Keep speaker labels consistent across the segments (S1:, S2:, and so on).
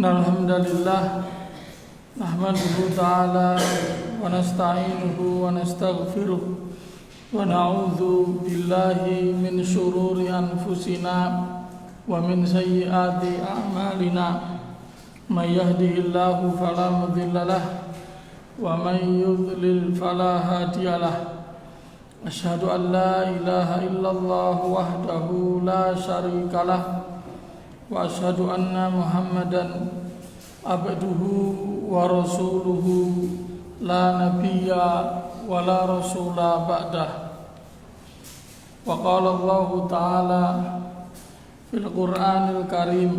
S1: Alhamdulillah nahmaduhu ta'ala wa nasta'inuhu wa nastaghfiruh wa na'udzu billahi min shururi anfusina wa min sayyiati a'malina may yahdihillahu fala mudilla lahu wa may yudlil fala hadiya lahu asyhadu an la ilaha illallah wahdahu la syarika lahu wa asyhadu anna Muhammadan abduhu wa rasuluhu la nabiyya wa la rasula ba'dah. Wa qala Allah ta'ala fil Qur'anil Karim,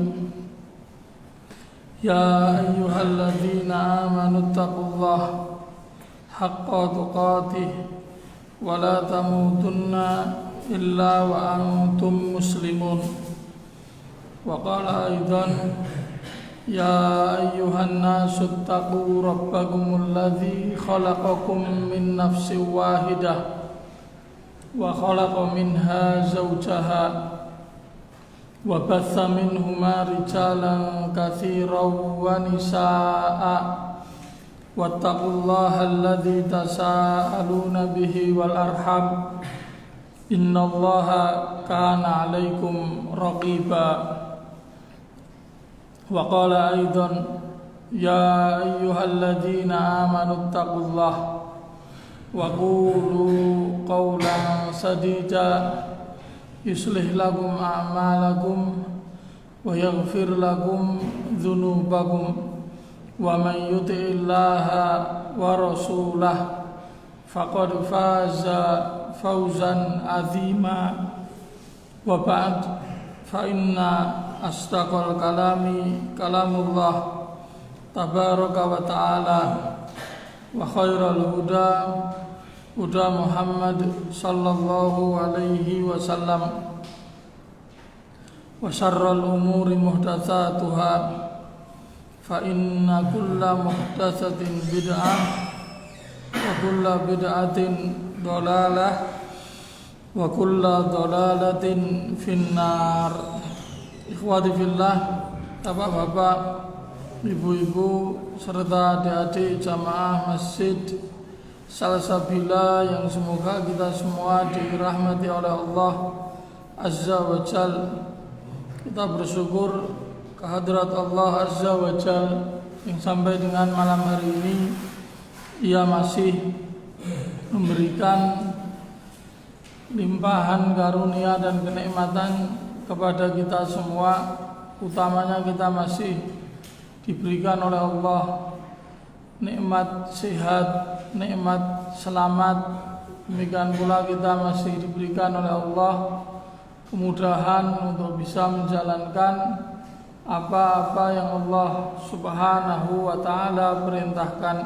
S1: ya ayyuhalladzina amanu taqullaha haqqa tuqatih wa la tamutunna illa wa antum muslimun. Wa qala aidan ya ayyuhan nasu taqu rabbakumul ladzi khalaqakum min nafsin wahidah wa khalaqa minha zawjaha wa batha minhuma rijalan katsiran wa nisaa'a wattaqullaha alladzi tasaaluna bihi wal arham innallaha kana 'alaikum raqiba. Wa qala aidan ya ayyuhalladzina amanu taqullaha wa qulu qawlan sadida yuslih lakum a'malakum wa yaghfir lakum dhunubakum wa man yuti'illaha wa rasulahu faqad faza fawzan 'azima. Wa ba'd fa inna astaqal kalami kalamullah tabaraka wa ta'ala wa khairal huda huda Muhammad sallallahu alaihi wasallam wa syarral umuri muhdatsatuha fa inna kulla muhdatsatin bid'ah wa kulla bid'atin dhalalah wa kulla dhalalatin finnar. Ikhwati fillah, bapak-bapak, ibu-ibu serta adik-adik jamaah Masjid Salsabila yang semoga kita semua dirahmati oleh Allah Azza wa Jal. Kita bersyukur kehadirat Allah Azza wa Jal yang sampai dengan malam hari ini Ia masih memberikan limpahan karunia dan kenikmatan kepada kita semua. Utamanya kita masih diberikan oleh Allah nikmat sehat, nikmat selamat. Demikian pula kita masih diberikan oleh Allah kemudahan untuk bisa menjalankan apa-apa yang Allah Subhanahu wa ta'ala perintahkan.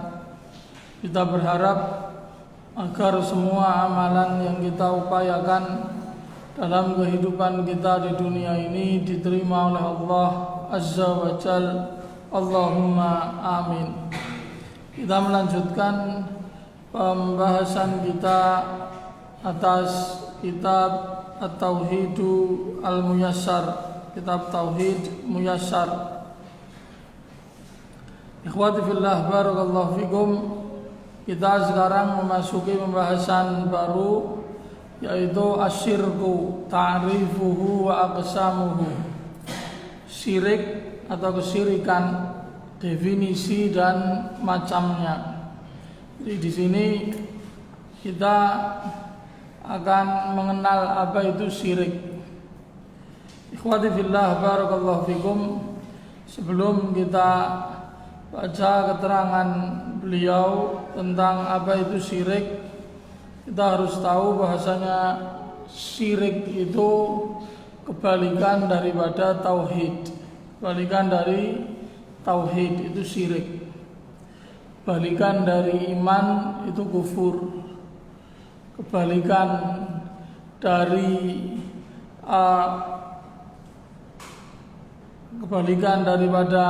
S1: Kita berharap agar semua amalan yang kita upayakan dalam kehidupan kita di dunia ini diterima oleh Allah Azza wa Jal. Allahumma amin. Kita melanjutkan pembahasan kita atas kitab At-Tauhidu Al-Muyassar, kitab Tauhid Muyassar. Ikhwati fillah, barakallahu fikum. Kita sekarang memasuki pembahasan baru, yaitu asyirku, ta'rifuhu wa aqsamuhu. Syirik atau kesyirikan, definisi dan macamnya. Jadi di sini kita akan mengenal apa itu syirik. Ikhwati fillah, barakallahu fikum. Sebelum kita baca keterangan beliau tentang apa itu syirik, kita harus tahu bahasanya syirik itu kebalikan daripada tauhid. Kebalikan dari tauhid itu syirik. Kebalikan dari iman itu kufur. Kebalikan dari kebalikan daripada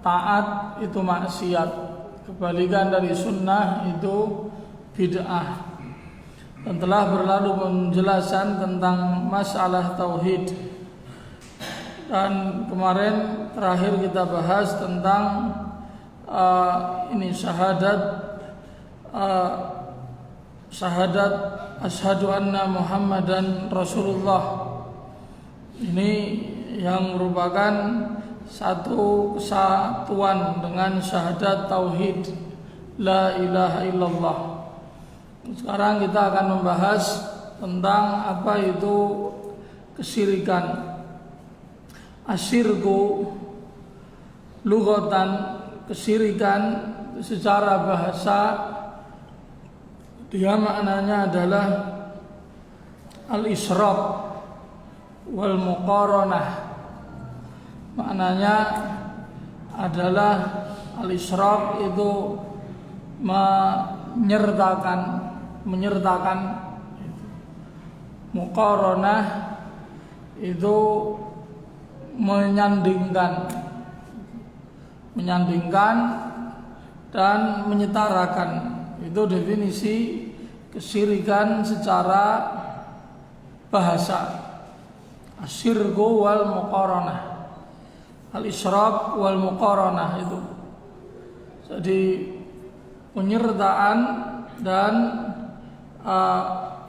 S1: taat itu maksiat. Kebalikan dari sunnah itu bid'ah. Dan telah berlalu penjelasan tentang masalah tauhid. Dan kemarin terakhir kita bahas tentang ini syahadat asyhadu anna Muhammadan Rasulullah. Ini yang merupakan satu kesatuan dengan syahadat tauhid la ilaha illallah. Sekarang kita akan membahas tentang apa itu kesyirikan. Asyirku lughatan, kesyirikan secara bahasa dia maknanya adalah al-isyraq wal muqaranah. Maknanya adalah al-isyraq itu menyertakan, muqaranah itu menyandingkan dan menyetarakan. Itu definisi kesyirikan secara bahasa. Asyirku wal muqaranah, al-isyraq wal muqaranah itu. Jadi penyertaan dan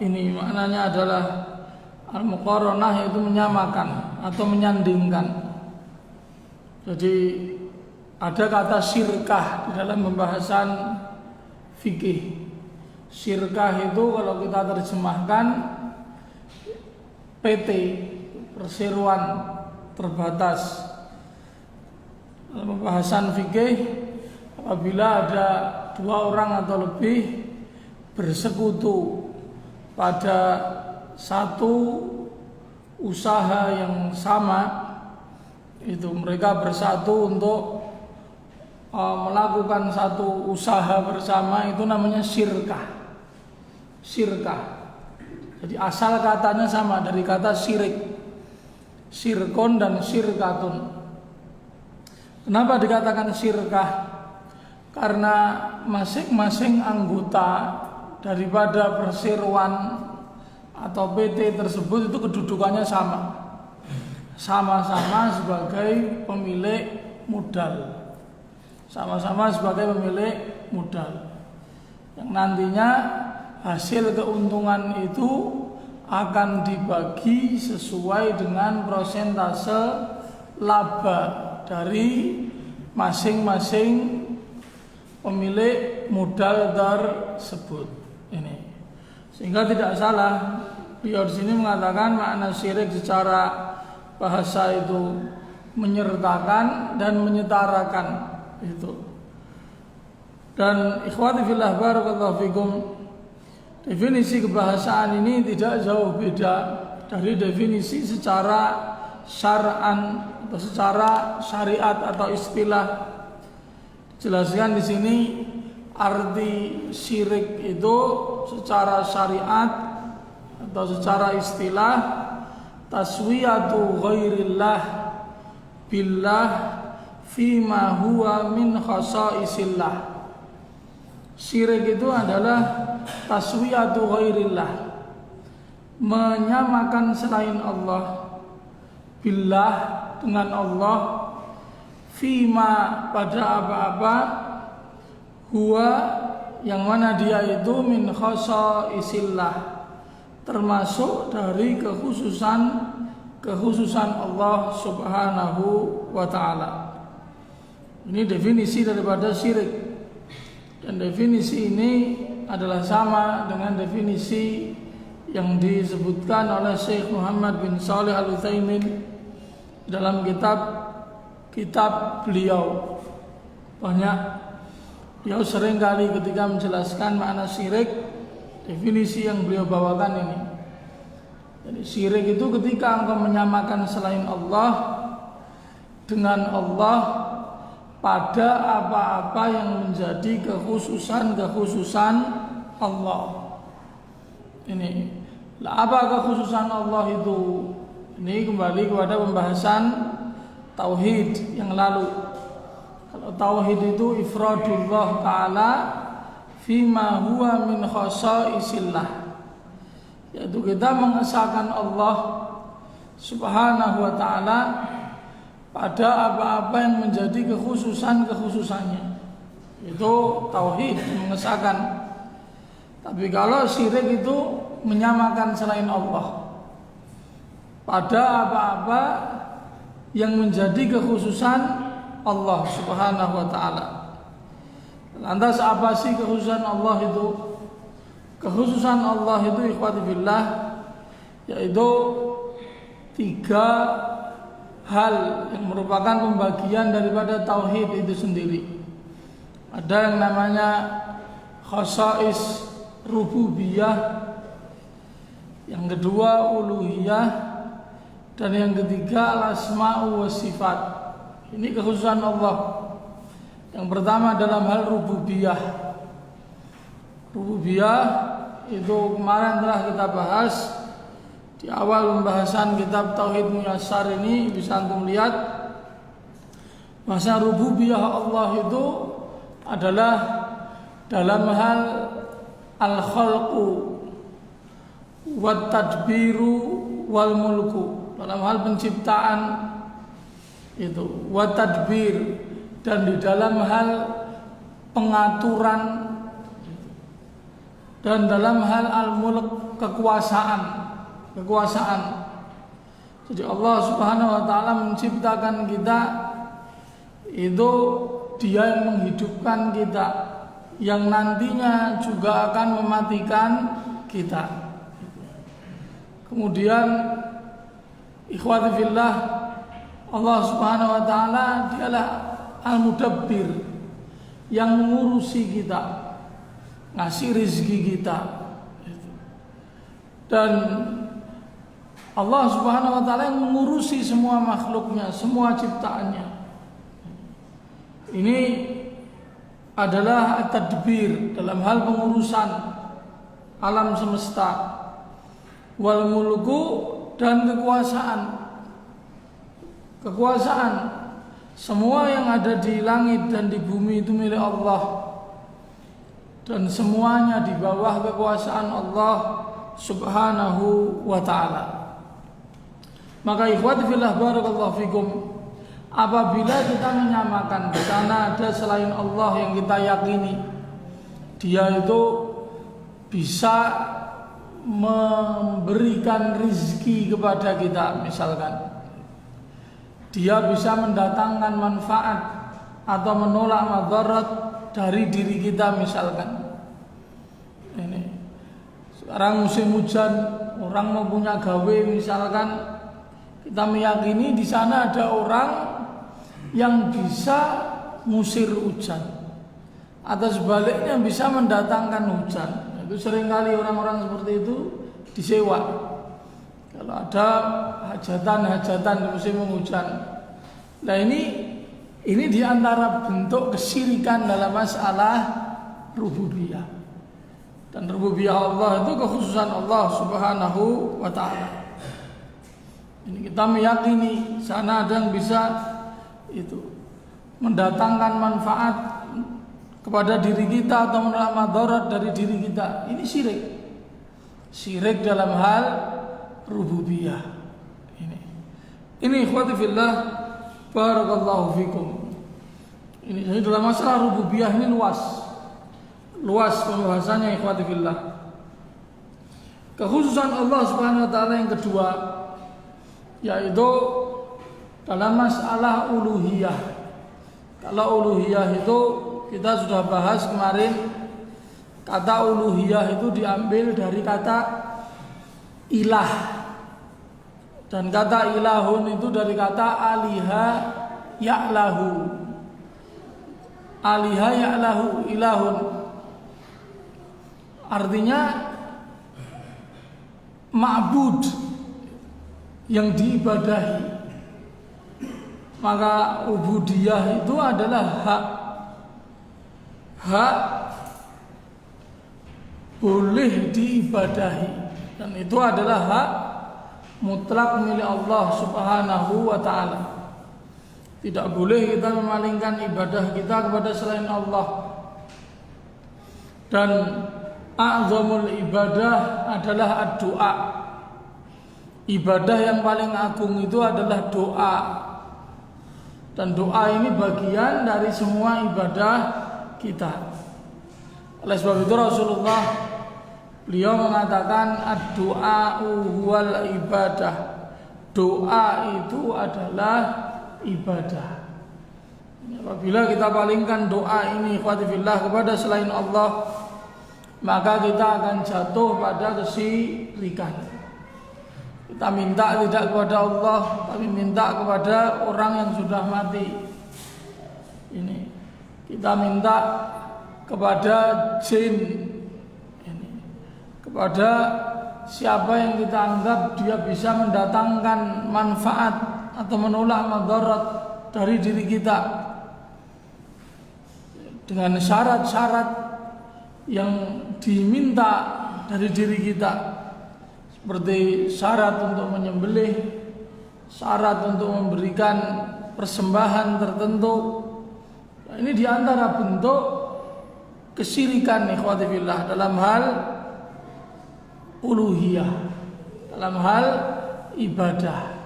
S1: ini maknanya adalah al-muqaranah, yaitu menyamakan atau menyandingkan. Jadi ada kata syirkah di dalam pembahasan fikih. Syirkah itu kalau kita terjemahkan PT, perseroan terbatas. Dalam pembahasan fikih, apabila ada dua orang atau lebih bersekutu pada satu usaha yang sama, itu mereka bersatu untuk melakukan satu usaha bersama, itu namanya syirkah. Jadi asal katanya sama dari kata syirik, syirkun dan syirkatun. Kenapa dikatakan syirkah? Karena masing-masing anggota daripada perseroan atau PT tersebut itu kedudukannya sama-sama sebagai pemilik modal, yang nantinya hasil keuntungan itu akan dibagi sesuai dengan persentase laba dari masing-masing pemilik modal tersebut. Ini sehingga tidak salah beliau di sini mengatakan makna syirik secara bahasa itu menyertakan dan menyetarakan itu. Dan ikhwati fillah barakallahu fikum, definisi kebahasaan ini tidak jauh beda dari definisi secara syar'an atau secara syariat atau istilah. Jelaskan di sini arti syirik itu secara syariat atau secara istilah taswiyatu ghairillah billah fima huwa min khasaisillah. Syirik itu adalah taswiyatu ghairillah, menyamakan selain Allah, billah dengan Allah, fima pada apa-apa, huwa yang mana dia itu min khasaisillah, termasuk dari kekhususan Allah Subhanahu wa ta'ala. Ini definisi daripada syirik. Dan definisi ini adalah sama dengan definisi yang disebutkan oleh Syekh Muhammad bin Shalih Al-Utsaimin dalam kitab beliau. Beliau sering kali ketika menjelaskan makna syirik, definisi yang beliau bawakan ini. Jadi syirik itu ketika engkau menyamakan selain Allah dengan Allah pada apa-apa yang menjadi kekhususan Allah. Ini apa kekhususan Allah itu? Ini kembali kepada pembahasan tauhid yang lalu. Kalau tauhid itu ifradullah ta'ala fima huwa min khasaisillah, yaitu kita mengesahkan Allah Subhanahu wa ta'ala pada apa-apa yang menjadi kekhususannya. Itu tauhid, mengesahkan. Tapi kalau syirik itu menyamakan selain Allah pada apa-apa yang menjadi kekhususan Allah Subhanahu wa taala. Lantas apa sih kekhususan Allah itu? Kekhususan Allah itu ikhwati billah, yaitu 3 hal yang merupakan pembagian daripada tauhid itu sendiri. Ada yang namanya khasais rububiyah, yang kedua uluhiyah, dan yang ketiga al-asma'u wa sifat. Ini kekhususan Allah. Yang pertama dalam hal rububiyah. Rububiyah itu kemarin telah kita bahas di awal pembahasan kitab Tauhid Muyassar ini. Bisa antum lihat bahasa rububiyah Allah itu adalah dalam hal al-khalqu wat tadbiru wal mulku, dalam hal penciptaan itu, wat tadbir, dan di dalam hal pengaturan, dan dalam hal al-mulk, kekuasaan. Jadi Allah Subhanahu wa taala menciptakan kita itu, Dia yang menghidupkan kita, yang nantinya juga akan mematikan kita. Kemudian ikhwati fillah, Allah Subhanahu wa taala dialah al-mudabbir, yang mengurusi kita, ngasih rezeki kita. Dan Allah Subhanahu wa taala yang mengurusi semua makhluknya, semua ciptaannya. Ini adalah at-tadbir, dalam hal pengurusan alam semesta, wal mulku, dan kekuasaan. Semua yang ada di langit dan di bumi itu milik Allah, dan semuanya di bawah kekuasaan Allah Subhanahu wa ta'ala. Maka ikhwati fillah barakallahu fikum, apabila kita menyamakan di sana ada selain Allah yang kita yakini Dia itu bisa memberikan rizki kepada kita, misalkan Dia bisa mendatangkan manfaat atau menolak madarat dari diri kita, misalkan ini sekarang musim hujan, orang mau punya gawe, misalkan kita meyakini di sana ada orang yang bisa ngusir hujan, atau sebaliknya bisa mendatangkan hujan. Itu seringkali orang-orang seperti itu disewa. Kalau ada hajatan di musim hujan. Nah ini diantara bentuk kesyirikan dalam masalah rububiyah. Dan rububiyah Allah itu kekhususan Allah Subhanahu wa ta'ala. Ini kita meyakini sana ada yang bisa itu mendatangkan manfaat kepada diri kita atau menolak madarat dari diri kita. Ini syirik dalam hal rububiyah. Ini ikhwati fillah barakallahu fikum. Ini dalam masalah rububiyah ini luas pembahasannya ikhwati fillah. Kekhususan Allah Subhanahu wa taala yang kedua yaitu dalam masalah uluhiyah. Kalau uluhiyah itu kita sudah bahas kemarin, kata uluhiyah itu diambil dari kata ilah, dan kata ilahun itu dari kata aliha ya'lahu. Aliha ya'lahu, ilahun artinya ma'bud, yang diibadahi. Maka ubudiyah itu adalah hak boleh diibadahi, dan itu adalah hak mutlak milik Allah Subhanahu wa ta'ala. Tidak boleh kita memalingkan ibadah kita kepada selain Allah. Dan a'zamul ibadah adalah ad-doa. Ibadah yang paling agung itu adalah doa. Dan doa ini bagian dari semua ibadah kita. Oleh sebab itu Rasulullah beliau mengatakan ad-du'a'u huwal ibadah. Doa itu adalah ibadah. Apabila kita palingkan doa ini ikhwati fillah kepada selain Allah, maka kita akan jatuh pada kesyirikan. Kita minta tidak kepada Allah, tapi minta kepada orang yang sudah mati. Ini kita minta kepada jin, ini kepada siapa yang kita anggap dia bisa mendatangkan manfaat atau menolak madarat dari diri kita, dengan syarat-syarat yang diminta dari diri kita, seperti syarat untuk menyembelih, syarat untuk memberikan persembahan tertentu. Nah, ini diantara bentuk kesyirikan ikhwati fillah dalam hal uluhiyah, dalam hal ibadah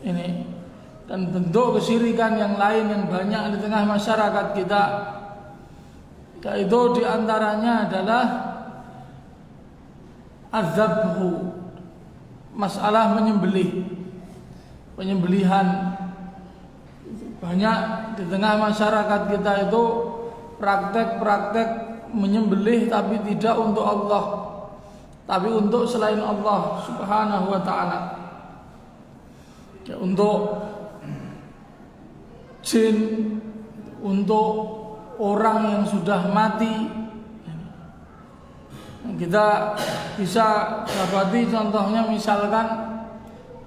S1: ini. Dan bentuk kesyirikan yang lain yang banyak di tengah masyarakat kita, yaitu diantaranya adalah azabhu, masalah penyembelihan. Banyak di tengah masyarakat kita itu praktek-praktek menyembelih tapi tidak untuk Allah, tapi untuk selain Allah Subhanahu wa ta'ala, ya, untuk jin, untuk orang yang sudah mati. Kita bisa dapati contohnya misalkan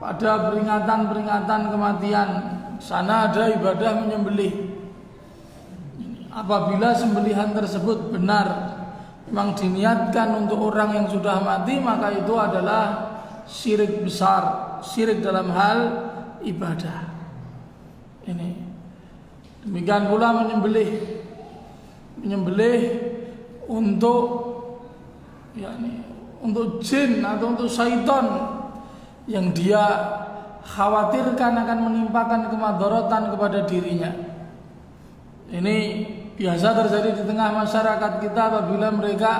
S1: pada peringatan-peringatan kematian, sana ada ibadah menyembelih. Apabila sembelihan tersebut benar memang diniatkan untuk orang yang sudah mati, maka itu adalah syirik besar, syirik dalam hal ibadah. Ini demikian pula menyembelih untuk, yakni untuk jin atau untuk syaitan yang dia khawatirkan akan menimpakan kemadharatan kepada dirinya. Ini biasa terjadi di tengah masyarakat kita apabila mereka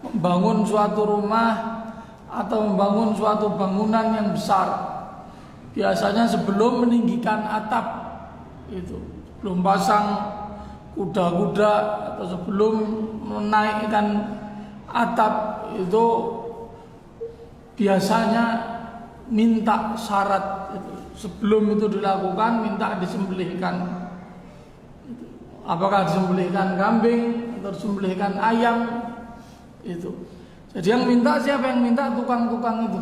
S1: membangun suatu rumah atau membangun suatu bangunan yang besar. Biasanya sebelum meninggikan atap itu, sebelum pasang kuda-kuda atau sebelum menaikkan atap itu, biasanya minta syarat itu. Sebelum itu dilakukan minta disembelihkan. Apakah disembelihkan kambing atau disembelihkan ayam itu. Jadi yang minta siapa? Yang minta tukang-tukang itu,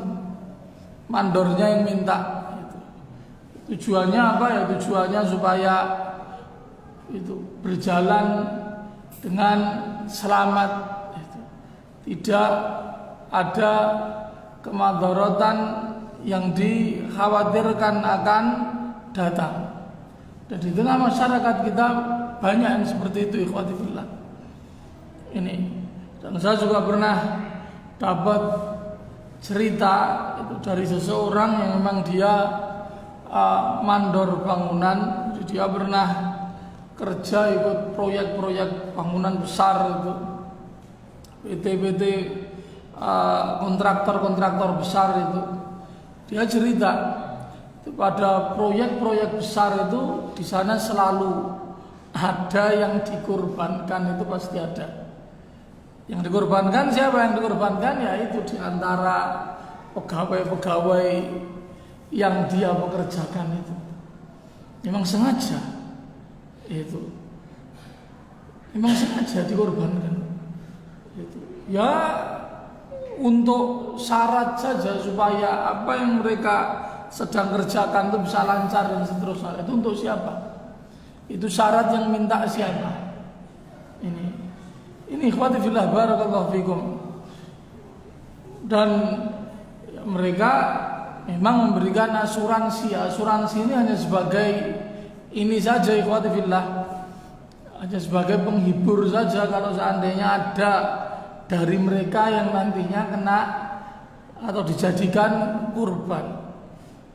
S1: mandornya yang minta itu. Tujuannya apa ya? Tujuannya supaya itu berjalan dengan selamat itu. Tidak ada kemadharatan yang dikhawatirkan akan datang. Dan di tengah masyarakat kita banyak yang seperti itu ikhwati fillah. Ini, dan saya juga pernah dapat cerita itu dari seseorang yang memang dia mandor bangunan. Jadi dia pernah kerja ikut proyek-proyek bangunan besar itu, PT-PT, kontraktor-kontraktor besar itu. Dia cerita pada proyek-proyek besar itu di sana selalu ada yang dikorbankan, itu pasti ada. Yang dikorbankan siapa? Yang dikorbankan ya itu diantara pegawai-pegawai yang dia pekerjakan itu. Memang sengaja itu, memang sengaja dikorbankan itu. Ya untuk syarat saja supaya apa yang mereka sedang kerjakan itu bisa lancar dan seterusnya. Itu untuk siapa? Itu syarat yang minta siapa? Ini ikhwati fillah barakallahu fikum. Dan mereka memang memberikan asuransi. Asuransi ini hanya sebagai ini saja ikhwati fillah, hanya sebagai penghibur saja kalau seandainya ada dari mereka yang nantinya kena atau dijadikan kurban.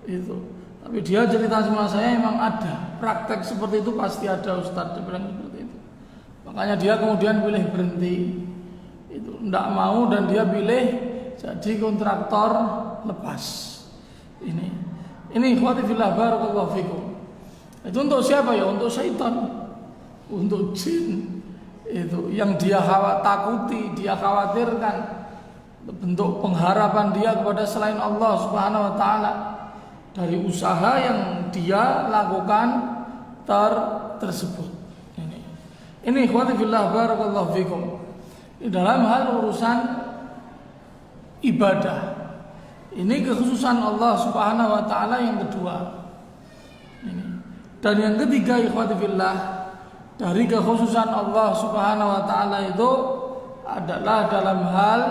S1: Itu Tapi dia cerita sama saya memang ada praktek seperti itu, pasti ada Ustadz, dia bilang seperti itu. Makanya dia kemudian pilih berhenti, itu tidak mau, dan dia pilih jadi kontraktor lepas. Ini ikhwati fillah barakallahu fikum. Itu untuk siapa ya? Untuk syaitan, untuk jin. Itu yang dia takuti, dia khawatirkan, bentuk pengharapan dia kepada selain Allah Subhanahu wa taala dari usaha yang dia lakukan tersebut. Ini ikhwati fillah barakallahu fikum. Dalam hal urusan ibadah, ini kekhususan Allah Subhanahu wa taala yang kedua. Dan yang ketiga ikhwati fillah, dari kekhususan Allah Subhanahu wa taala itu adalah dalam hal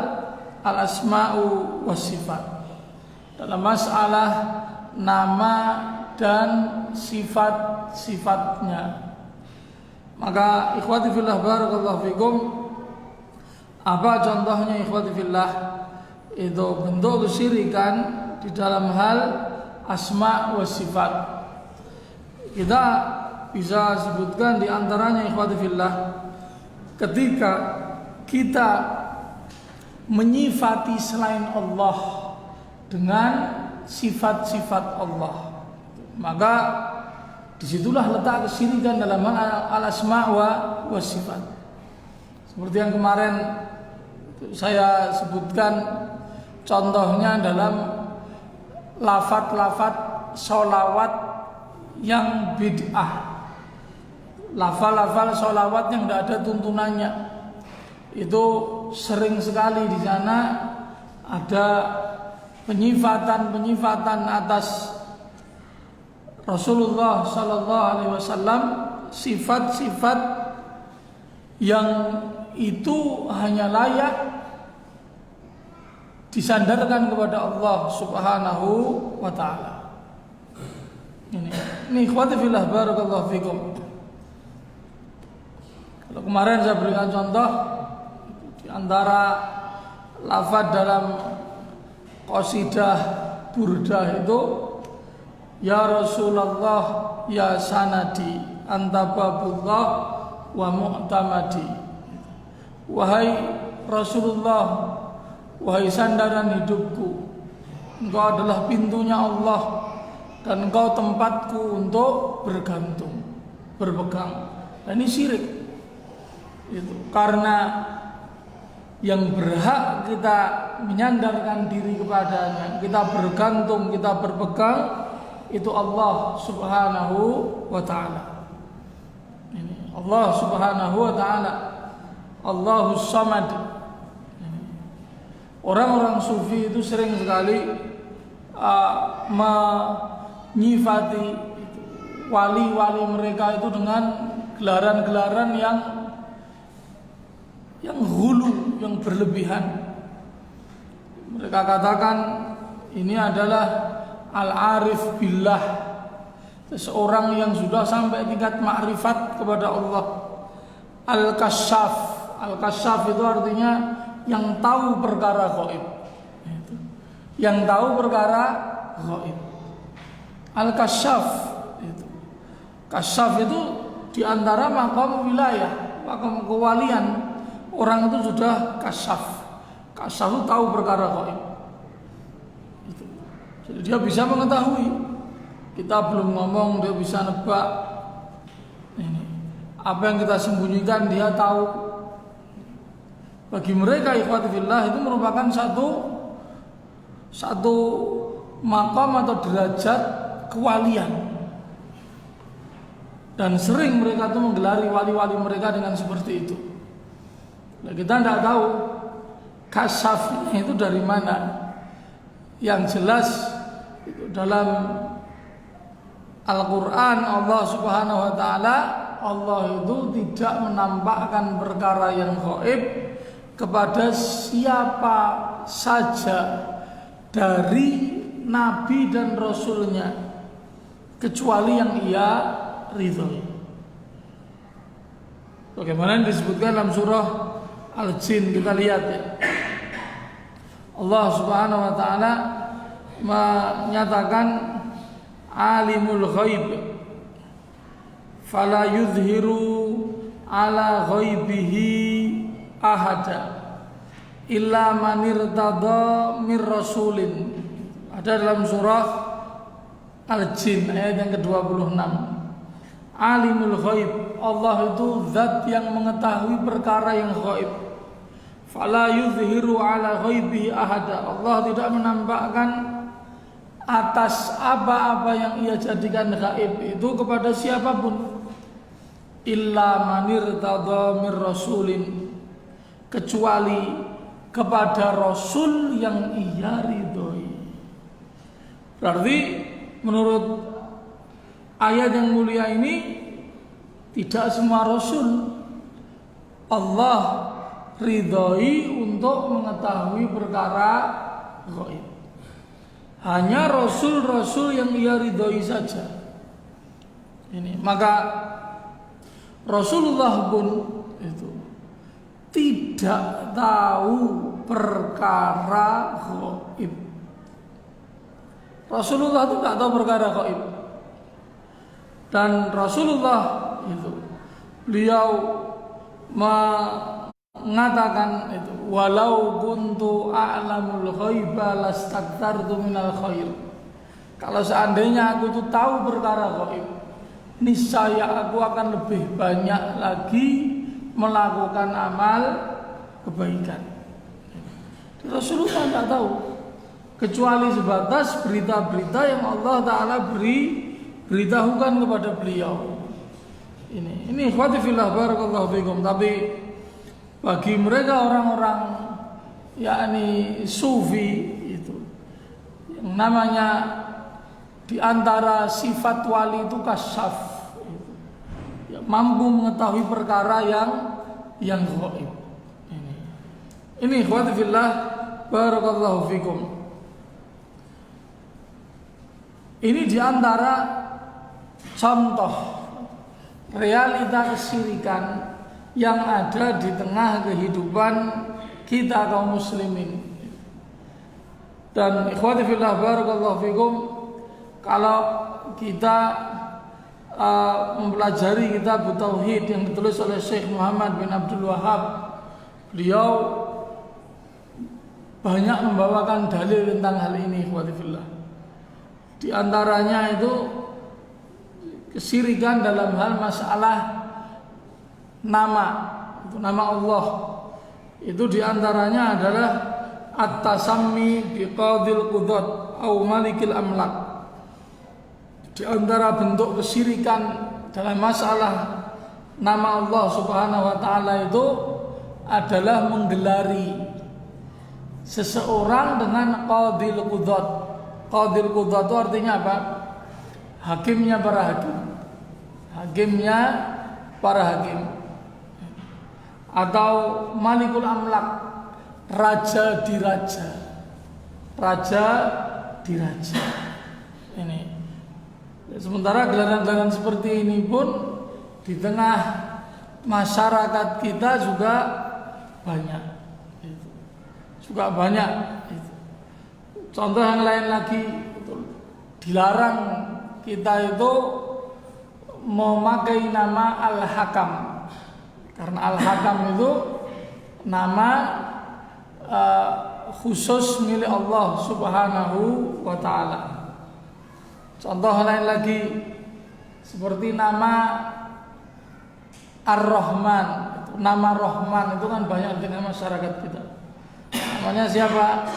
S1: al-asma'u was sifat. Dalam masalah nama dan sifat-sifatnya. Maka ikhwati fillah barakallahu fikum, apa contohnya ikhwati fillah? Itu bentuk kesyirikan di dalam hal asma wa sifat. Kita bisa sebutkan di antaranya ikhwati fillah, ketika kita menyifati selain Allah dengan sifat-sifat Allah, maka disitulah letak kesyirikan dalam al-asma wa sifat. Seperti yang kemarin saya sebutkan contohnya dalam lafaz-lafaz sholawat yang bid'ah, lafal-lafal sholawat yang tidak ada tuntunannya. Itu sering sekali di sana ada penyifatan atas Rasulullah Sallallahu Alaihi Wasallam, sifat-sifat yang itu hanya layak disandarkan kepada Allah Subhanahu wa taala. Ini ikhwati fillah barakallahu fikum. Kalau kemarin saya berikan contoh di antara lafaz dalam qasidah burdah itu, ya Rasulullah ya sanadi anta babullah wa mu'tamadi. Wahai Rasulullah, wahai sandaran hidupku, engkau adalah pintunya Allah dan engkau tempatku untuk bergantung, berpegang. Dan ini syirik. Itu karena yang berhak kita menyandarkan diri kepadanya, kita bergantung, kita berpegang, itu Allah Subhanahu wa taala. Ini Allah Subhanahu wa taala, Allahus Samad. Orang-orang sufi itu sering sekali menyifati wali-wali mereka itu dengan gelaran-gelaran yang hulu, yang berlebihan. Mereka katakan ini adalah al-arif billah, seseorang yang sudah sampai tingkat makrifat kepada Allah. Al-kasyaf, al-kasyaf itu artinya yang tahu perkara gaib, yang tahu perkara gaib. Al-kasyaf itu, kasyaf itu diantara maqam wilayah, maqam kewalian. Orang itu sudah kasyaf. Kasyaf itu tahu perkara gaib. Jadi dia bisa mengetahui. Kita belum ngomong, dia bisa nebak. Ini apa yang kita sembunyikan dia tahu. Bagi mereka ikhwati fillah itu merupakan satu maqam atau derajat kewalian. Dan sering mereka itu menggelari wali-wali mereka dengan seperti itu. Nah, kita tidak tahu kasyafnya itu dari mana. Yang jelas itu dalam Al-Quran Allah Subhanahu wa taala, Allah itu tidak menampakkan perkara yang gaib kepada siapa saja dari Nabi dan Rasulnya, kecuali yang ia ridhoi. Bagaimana disebutkan dalam surah Al-Jin, kita lihat ya. Allah Subhanahu wa taala menyatakan alimul ghaib fala yudhiru ala ghaibihi ahada illa man irtada mir rasulin. Ada dalam surah Al-Jin ayat yang ke-26. Alimul ghaib, Allah itu zat yang mengetahui perkara yang ghaib. Fala yuzhiru ala ghaibihi ahada. Allah tidak menampakkan atas apa-apa yang ia jadikan gaib itu kepada siapapun. Illa man irtada mir rasulin, kecuali kepada rasul yang ia ridhoi. Berarti menurut ayat yang mulia ini tidak semua rasul Allah ridhoi untuk mengetahui perkara gaib. Hanya rasul-rasul yang ia ridhoi saja. Ini maka Rasulullah pun itu tidak tahu perkara gaib. Rasulullah itu tidak tahu perkara gaib. Dan Rasulullah itu beliau mengatakan itu, walau kuntu a'lamul ghaiba lastakthartu minal khair. Kalau seandainya aku itu tahu perkara gaib, niscaya aku akan lebih banyak lagi melakukan amal kebaikan. Rasulullah tidak tahu kecuali sebatas berita-berita yang Allah Ta'ala beritahukan kepada beliau. Ini ikhwati fillah barakallahu fikum. Tapi bagi mereka orang-orang yakni sufi itu yang namanya di antara sifat wali itu kasyaf, mampu mengetahui perkara yang gaib. Ini ikhwati fillah barakallahu fikum. Ini di antara contoh realita kesyirikan yang ada di tengah kehidupan kita kaum muslimin. Dan ikhwati fillah barakallahu fikum, kalau kita mempelajari kitab Tauhid yang ditulis oleh Syekh Muhammad bin Abdul Wahhab, beliau banyak membawakan dalil tentang hal ini ikhwati fillah. Di antaranya itu kesyirikan dalam hal masalah nama, itu nama Allah. Itu di antaranya adalah at-tasammi biqadil qudat au malikil amlak. Di antara bentuk kesyirikan dalam masalah nama Allah Subhanahu wa taala itu adalah menggelari seseorang dengan qadil qudat. Qadil qudat itu artinya apa? Hakimnya para hakim. Hakimnya para hakim. Atau malikul amlak, raja di raja. Raja di raja. Ini. Sementara gelaran-gelaran seperti ini pun di tengah masyarakat kita juga banyak. Juga banyak. Contoh yang lain lagi, dilarang kita itu memakai nama Al-Hakam, karena Al-Hakam itu nama khusus milik Allah Subhanahu wa ta'ala. Contoh lain lagi seperti nama Ar-Rahman. Nama Rahman itu kan banyak di tengah masyarakat kita. Namanya siapa?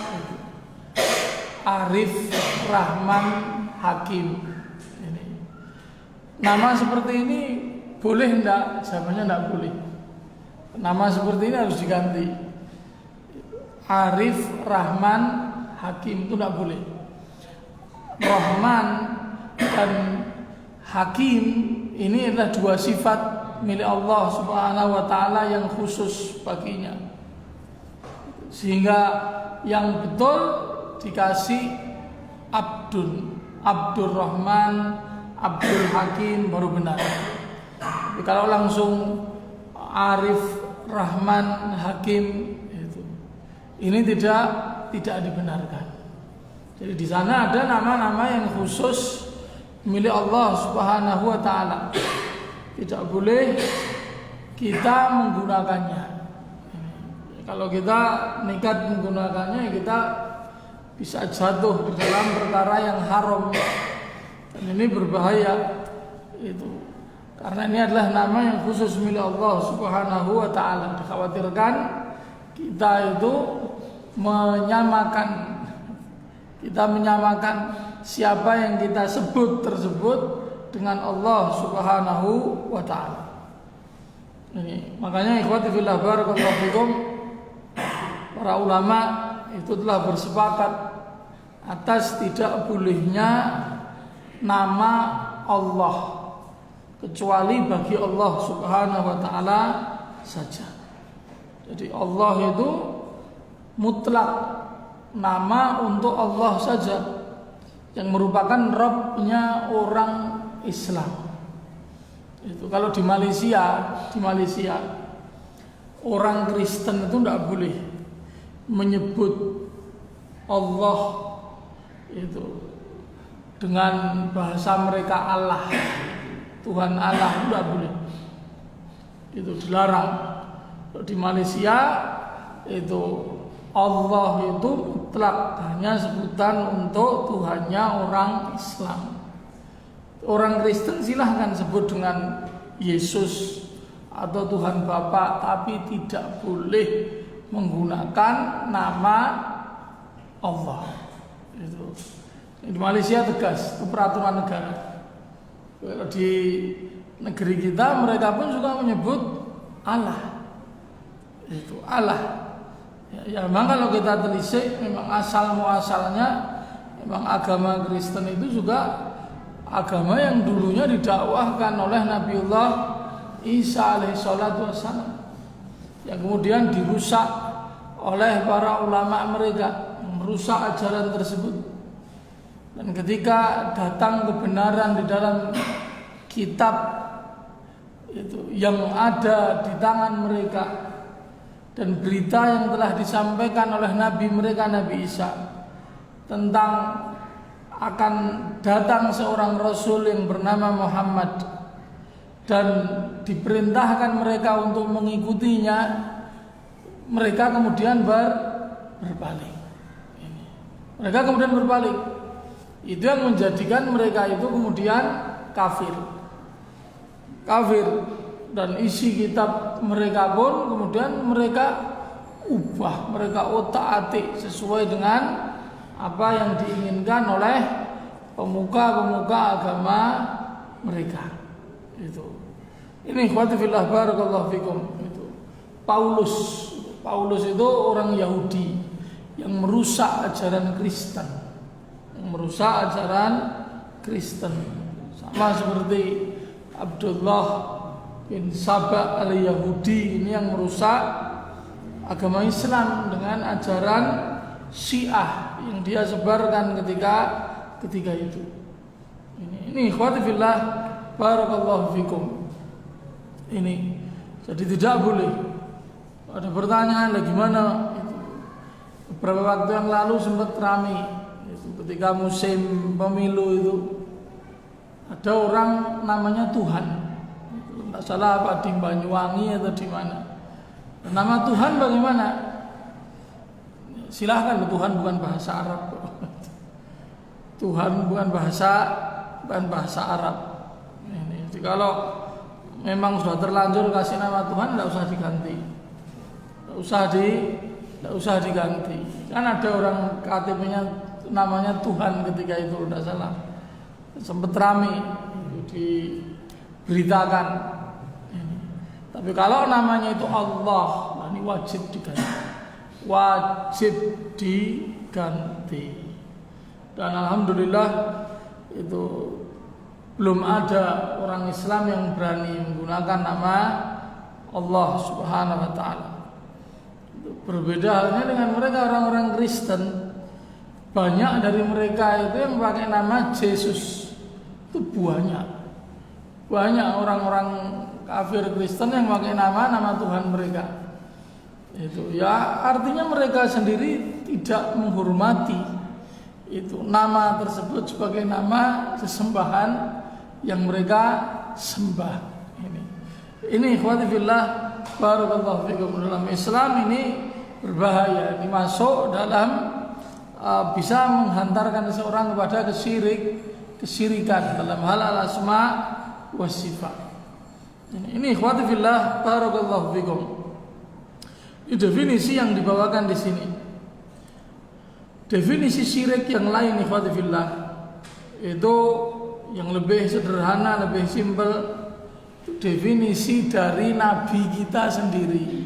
S1: Arif Rahman Hakim. Ini. Nama seperti ini boleh enggak? Jawabannya enggak boleh. Nama seperti ini harus diganti. Arif Rahman Hakim itu enggak boleh. Rahman dan Hakim ini adalah dua sifat milik Allah Subhanahu wa taala yang khusus baginya. Sehingga yang betul dikasih Abdur Rahman, Abdul Hakim baru benar. Tapi kalau langsung Arif Rahman Hakim itu, ini tidak dibenarkan. Jadi di sana ada nama-nama yang khusus milik Allah Subhanahu wa taala. Tidak boleh kita menggunakannya. Kalau kita nekat menggunakannya, kita bisa jatuh di dalam perkara yang haram. Dan ini berbahaya. Itu karena ini adalah nama yang khusus milik Allah Subhanahu wa taala. Dikhawatirkan kita itu menyamakan siapa yang kita sebut tersebut dengan Allah Subhanahu wa taala. Ini makanya ikhwati fillah barakallahu fikum, para ulama itu telah bersepakat atas tidak bolehnya nama Allah kecuali bagi Allah Subhanahu wa taala saja. Jadi Allah itu mutlak nama untuk Allah saja yang merupakan Rabb-nya orang Islam. Itu kalau di Malaysia orang Kristen itu tidak boleh menyebut Allah itu dengan bahasa mereka Allah, Tuhan Allah, tidak boleh. Itu dilarang. Di Malaysia itu Allah itu mutlak hanya sebutan untuk Tuhannya orang Islam. Orang Kristen silahkan sebut dengan Yesus atau Tuhan Bapa, tapi tidak boleh menggunakan nama Allah. Itu di Malaysia tegas, itu peraturan negara. Kalau di negeri kita mereka pun juga menyebut Allah. Itu Allah. Ya memang kalau kita telisik, memang asal muasalnya memang agama Kristen itu juga agama yang dulunya didakwahkan oleh Nabiullah Isa alaihissalatu wassalam, yang kemudian dirusak oleh para ulama mereka yang merusak ajaran tersebut. Dan ketika datang kebenaran di dalam kitab itu yang ada di tangan mereka dan berita yang telah disampaikan oleh Nabi mereka, Nabi Isa, tentang akan datang seorang Rasul yang bernama Muhammad dan diperintahkan mereka untuk mengikutinya, mereka kemudian berbalik. Mereka kemudian berbalik. Itu yang menjadikan mereka itu kemudian kafir. Dan isi kitab mereka pun kemudian mereka ubah, mereka otak-atik sesuai dengan apa yang diinginkan oleh pemuka-pemuka agama mereka. Itu. Ini ikhwati fillah barakallahu fikum. Itu. Paulus itu orang Yahudi yang merusak ajaran Kristen. Sama seperti Abdullah bin Saba al-Yahudi ini yang merusak agama Islam dengan ajaran Syiah yang dia sebarkan ketika itu. Ini ikhwati fillah barakallahu fikum. Ini jadi tidak boleh. Ada pertanyaan lagi mana itu. Beberapa waktu yang lalu sempat ramai itu ketika musim pemilu itu ada orang namanya Tuhan. Tidak salah apa di Banyuwangi atau di mana. Nama Tuhan bagaimana? Silahkan, Tuhan bukan bahasa Arab. Tuhan bukan bahasa Arab. Ini, jadi kalau memang sudah terlanjur kasih nama Tuhan, tidak usah diganti. Tidak usah diganti. Kan ada orang KTP-nya namanya Tuhan ketika itu, tidak salah. Sempat ramai diberitakan. Tapi kalau namanya itu Allah, ini wajib diganti. Dan alhamdulillah itu belum ada orang Islam yang berani menggunakan nama Allah Subhanahu wa taala. Berbeda halnya dengan mereka orang-orang Kristen. Banyak dari mereka itu yang pakai nama Yesus. Itu banyak orang-orang kafir Kristen yang pakai nama Tuhan mereka. Itu ya artinya mereka sendiri tidak menghormati itu nama tersebut sebagai nama sesembahan yang mereka sembah. Ini ikhwati fillah, barakallahu fikum. Dalam Islam ini berbahaya, ini masuk dalam bisa menghantarkan seseorang kepada kesyirikan dalam hal al-asma wa sifat. Ini ikhwati fillah, barakallahu fikum. Ini definisi yang dibawakan di sini. Definisi syirik yang lain ikhwati fillah itu yang lebih sederhana, lebih simpel. Definisi dari Nabi kita sendiri,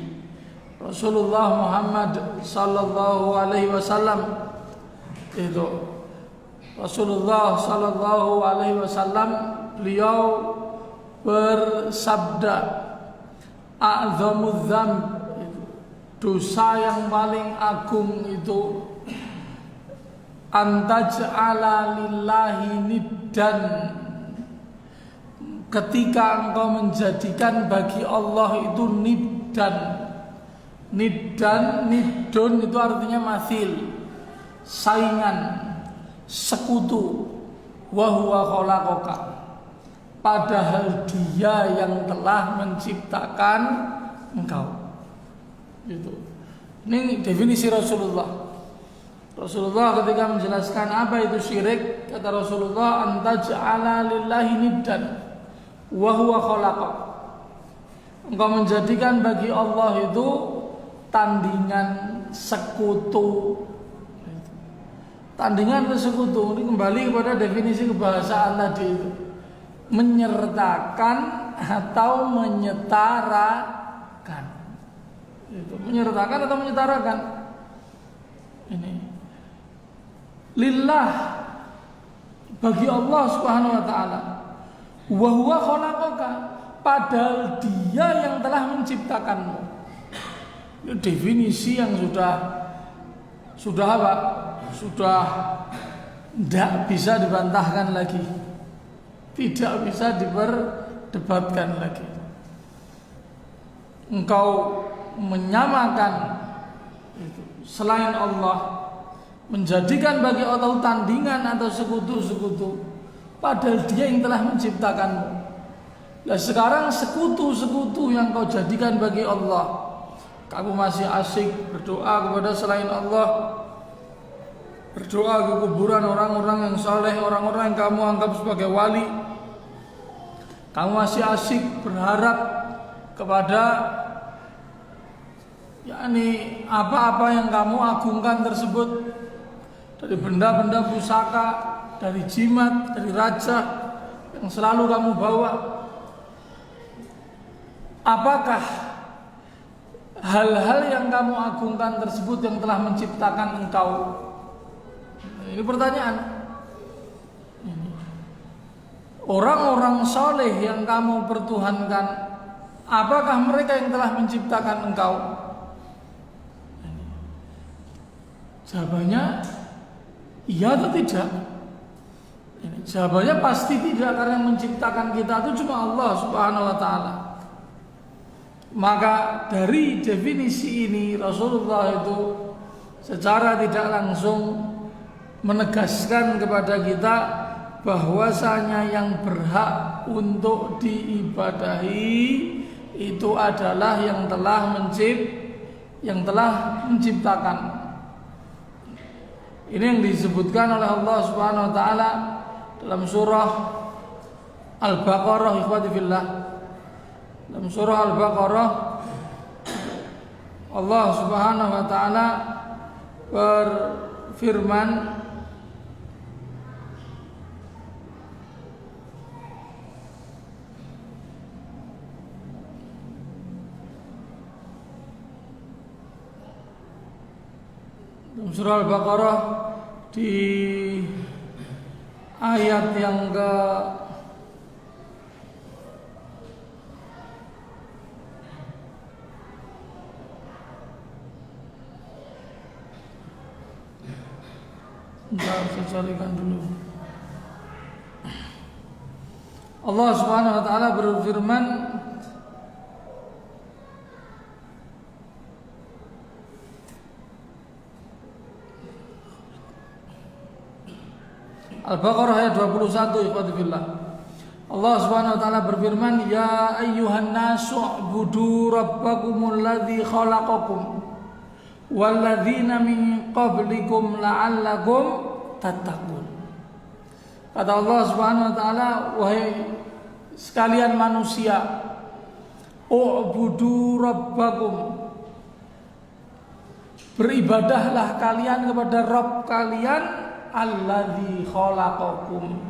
S1: Rasulullah Muhammad sallallahu alaihi wasallam. Itu Rasulullah sallallahu alaihi wasallam, beliau bersabda, a'zamudz dzamb, dosa yang paling agung itu antaj'ala lillahi niddan, ketika engkau menjadikan bagi Allah itu niddan. Niddun itu artinya mathil, saingan, sekutu. Wa huwa khalaqaka, padahal dia yang telah menciptakan engkau. Itu. Ini definisi Rasulullah. Rasulullah ketika menjelaskan apa itu syirik, kata Rasulullah, antaj'ala lillahi niddan wa huwa khalaqa, engkau menjadikan bagi Allah itu tandingan, sekutu. Tandingan atau sekutu ini kembali kepada definisi kebahasaan tadi itu, menyertakan atau menyetarakan. Itu menyertakan atau menyetarakan. Ini lillah, bagi Allah Subhanahu wa taala. Wa huwa khalaqaka, padahal dia yang telah menciptakanmu. Ini definisi yang sudah apa? Sudah tidak bisa dibantahkan lagi, tidak bisa diperdebatkan lagi. Engkau menyamakan itu selain Allah, menjadikan bagi Allah tandingan atau sekutu-sekutu, padahal dia yang telah menciptakanmu. Nah sekarang sekutu-sekutu yang kau jadikan bagi Allah, kamu masih asyik berdoa kepada selain Allah, berdoa ke kuburan orang-orang yang saleh, orang-orang yang kamu anggap sebagai wali. Kamu masih asyik berharap kepada yakni apa-apa yang kamu agungkan tersebut, dari benda-benda pusaka, dari jimat, dari raja yang selalu kamu bawa. Apakah hal-hal yang kamu agungkan tersebut yang telah menciptakan engkau? Ini pertanyaan. Orang-orang soleh yang kamu pertuhankan, apakah mereka yang telah menciptakan engkau? Jawabannya iya atau tidak? Jawabannya pasti tidak, karena yang menciptakan kita itu cuma Allah Subhanahu wa taala. Maka dari definisi ini Rasulullah itu secara tidak langsung menegaskan kepada kita bahwasanya yang berhak untuk diibadahi itu adalah yang telah menciptakan. Ini yang disebutkan oleh Allah Subhanahu wa taala dalam surah Al-Baqarah, ikhwati fillah. Dalam surah Al-Baqarah Allah Subhanahu wa taala berfirman, dalam surah Al-Baqarah di ayat yang ke saya carikan dulu. Allah Subhanahu wa taala berfirman, Al-Baqarah ayat 21 ikhwati fillah. Allah Subhanahu wa taala berfirman, "Ya ayyuhan nasu ubudu rabbakumul ladzi khalaqakum walladzina min qablikum la'allakum tattaqun." Kata Allah Subhanahu wa taala, wahai sekalian manusia, ubudu rabbakum, beribadahlah kalian kepada Rabb kalian, alladzi khalaqakum,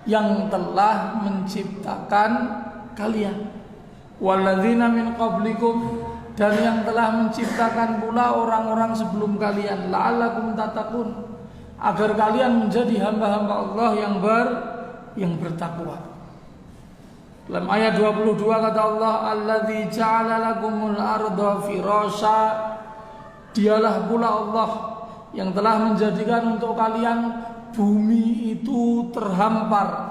S1: yang telah menciptakan kalian, walladzina min qablikum, dan yang telah menciptakan pula orang-orang sebelum kalian, la'allakum tattaqun, agar kalian menjadi hamba-hamba Allah yang bertakwa. Dalam ayat 22 kata Allah, alladzi ja'ala lakumul arda firasya, dialah pula Allah yang telah menjadikan untuk kalian bumi itu terhampar,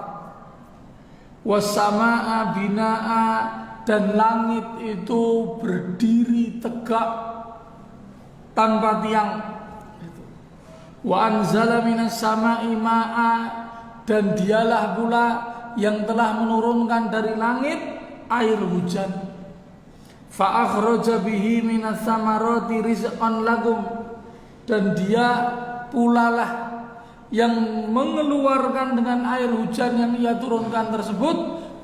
S1: wassama'a bina'a, dan langit itu berdiri tegak tanpa tiang, wa anzala minas sama'i ma'a, dan dialah pula yang telah menurunkan dari langit air hujan, fa akhraja bihi minas samarati rizqan lakum, dan dia pula lah yang mengeluarkan dengan air hujan yang ia turunkan tersebut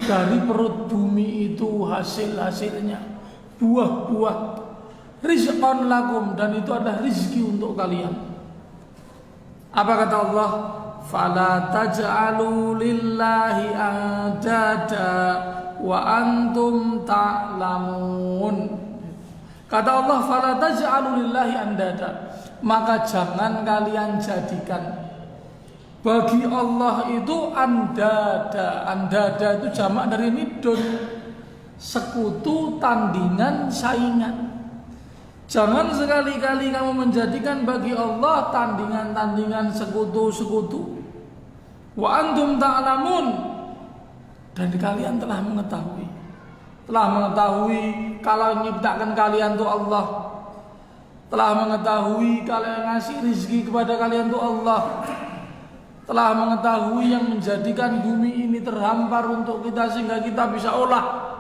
S1: dari perut bumi itu hasil-hasilnya, buah-buah, rizqan lakum, dan itu adalah rizki untuk kalian. Apa kata Allah? Fala taj'alu lillahi andada wa antum ta'lamun. Kata Allah, fala taj'alu lillahi andada, maka jangan kalian jadikan bagi Allah itu andada. Andada itu jamak dari nidun, sekutu, tandingan, saingan. Jangan sekali-kali kamu menjadikan bagi Allah tandingan-tandingan, sekutu-sekutu. Wa antum ta'lamun, dan kalian telah mengetahui kalau yang menciptakan kalian itu Allah, telah mengetahui kalau yang ngasih rezeki kepada kalian itu Allah, telah mengetahui yang menjadikan bumi ini terhampar untuk kita sehingga kita bisa olah,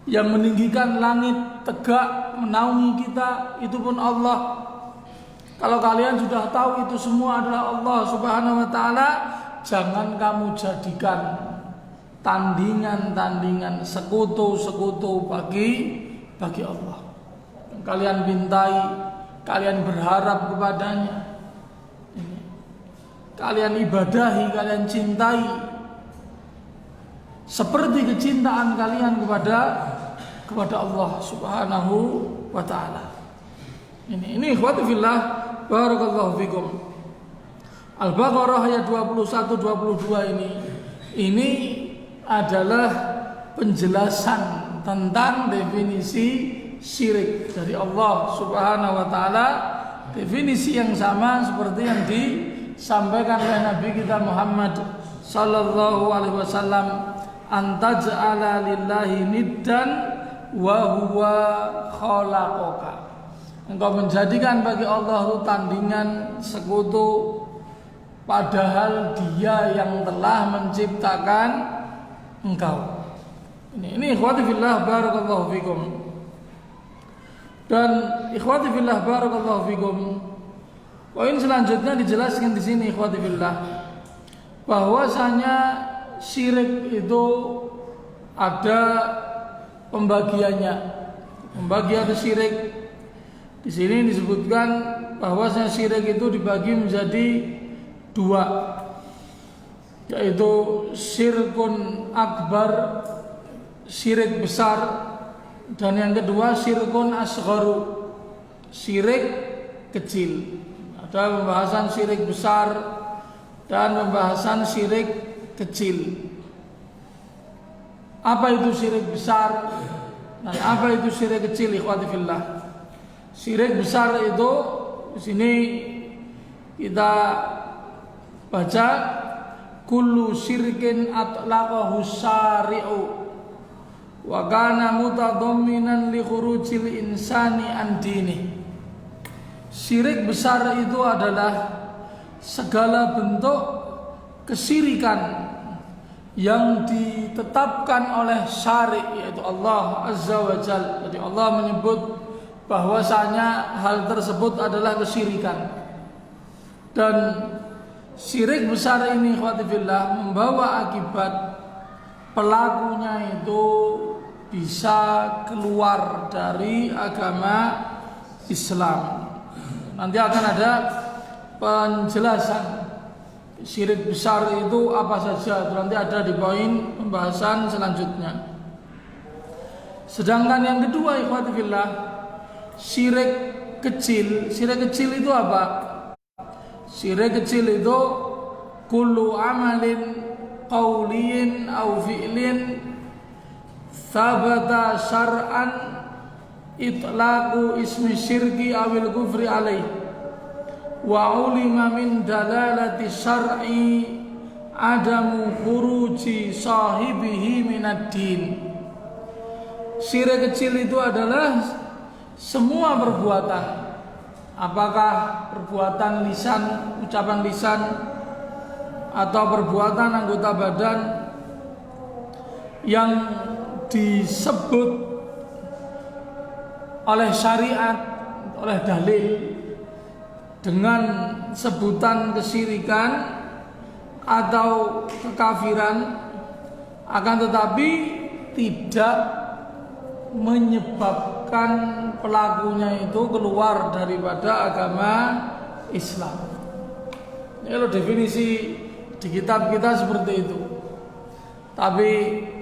S1: yang meninggikan langit tegak menaungi kita itu pun Allah. Kalau kalian sudah tahu itu semua adalah Allah Subhanahu wa taala, jangan kamu jadikan tandingan-tandingan, sekutu-sekutu bagi Allah. Kalian pintai, kalian berharap kepadanya, kalian ibadahi, kalian cintai seperti kecintaan kalian kepada Allah Subhanahu wa taala. Ini ikhwati fillah, barakallahu fikum. Al-Baqarah ayat 21 22 ini adalah penjelasan tentang definisi syirik dari Allah Subhanahu wa taala, definisi yang sama seperti yang disampaikan oleh Nabi kita Muhammad sallallahu alaihi wasallam, antaj'ala lillahi niddan wa huwa khalaqaka, engkau menjadikan bagi Allah itu tandingan, sekutu, padahal Dia yang telah menciptakan engkau. Ini ikhwati fillah, barakallahu fikum. Dan ikhwati fillah, barakallahu fikum, poin selanjutnya dijelaskan di sini ikhwati fillah, bahwasanya syirik itu ada pembagiannya. Pembagian syirik di sini disebutkan bahwasanya syirik itu dibagi menjadi dua, yaitu syirkun akbar, syirik besar, dan yang kedua syirkun asgharu, syirik kecil. Ada pembahasan syirik besar dan pembahasan syirik kecil. Apa itu syirik besar dan apa itu syirik kecil ikhwati fillah? Syirik besar itu di sini kita baca kullu syirkin atlaqahu syari'u wa kana mutadamminan li khurujil insani an dini. Syirik besar itu adalah segala bentuk kesirikan yang ditetapkan oleh syari', yaitu Allah Azza wa Jalla. Jadi Allah menyebut bahwasanya hal tersebut adalah kesirikan. Dan syirik besar ini khawatifillah membawa akibat pelakunya itu bisa keluar dari agama Islam. Nanti akan ada penjelasan syirik besar itu apa saja. Nanti ada di poin pembahasan selanjutnya. Sedangkan yang kedua ikhwatifillah, syirik kecil. Syirik kecil itu apa? Syirik kecil itu kullu amalin qawliyin au fi'lin thabata syar'an itlaqu ismi syirki awil kufri alaih wa ulima min dalalati syar'i adamu khuruji sahibihi minad din. Syirik kecil itu adalah semua perbuatan, apakah perbuatan lisan, ucapan lisan, atau perbuatan anggota badan yang disebut oleh syariat, oleh dalil dengan sebutan kesyirikan atau kekafiran, akan tetapi tidak menyebabkan pelakunya itu keluar daripada agama Islam. Ini kalau definisi di kitab kita seperti itu. Tapi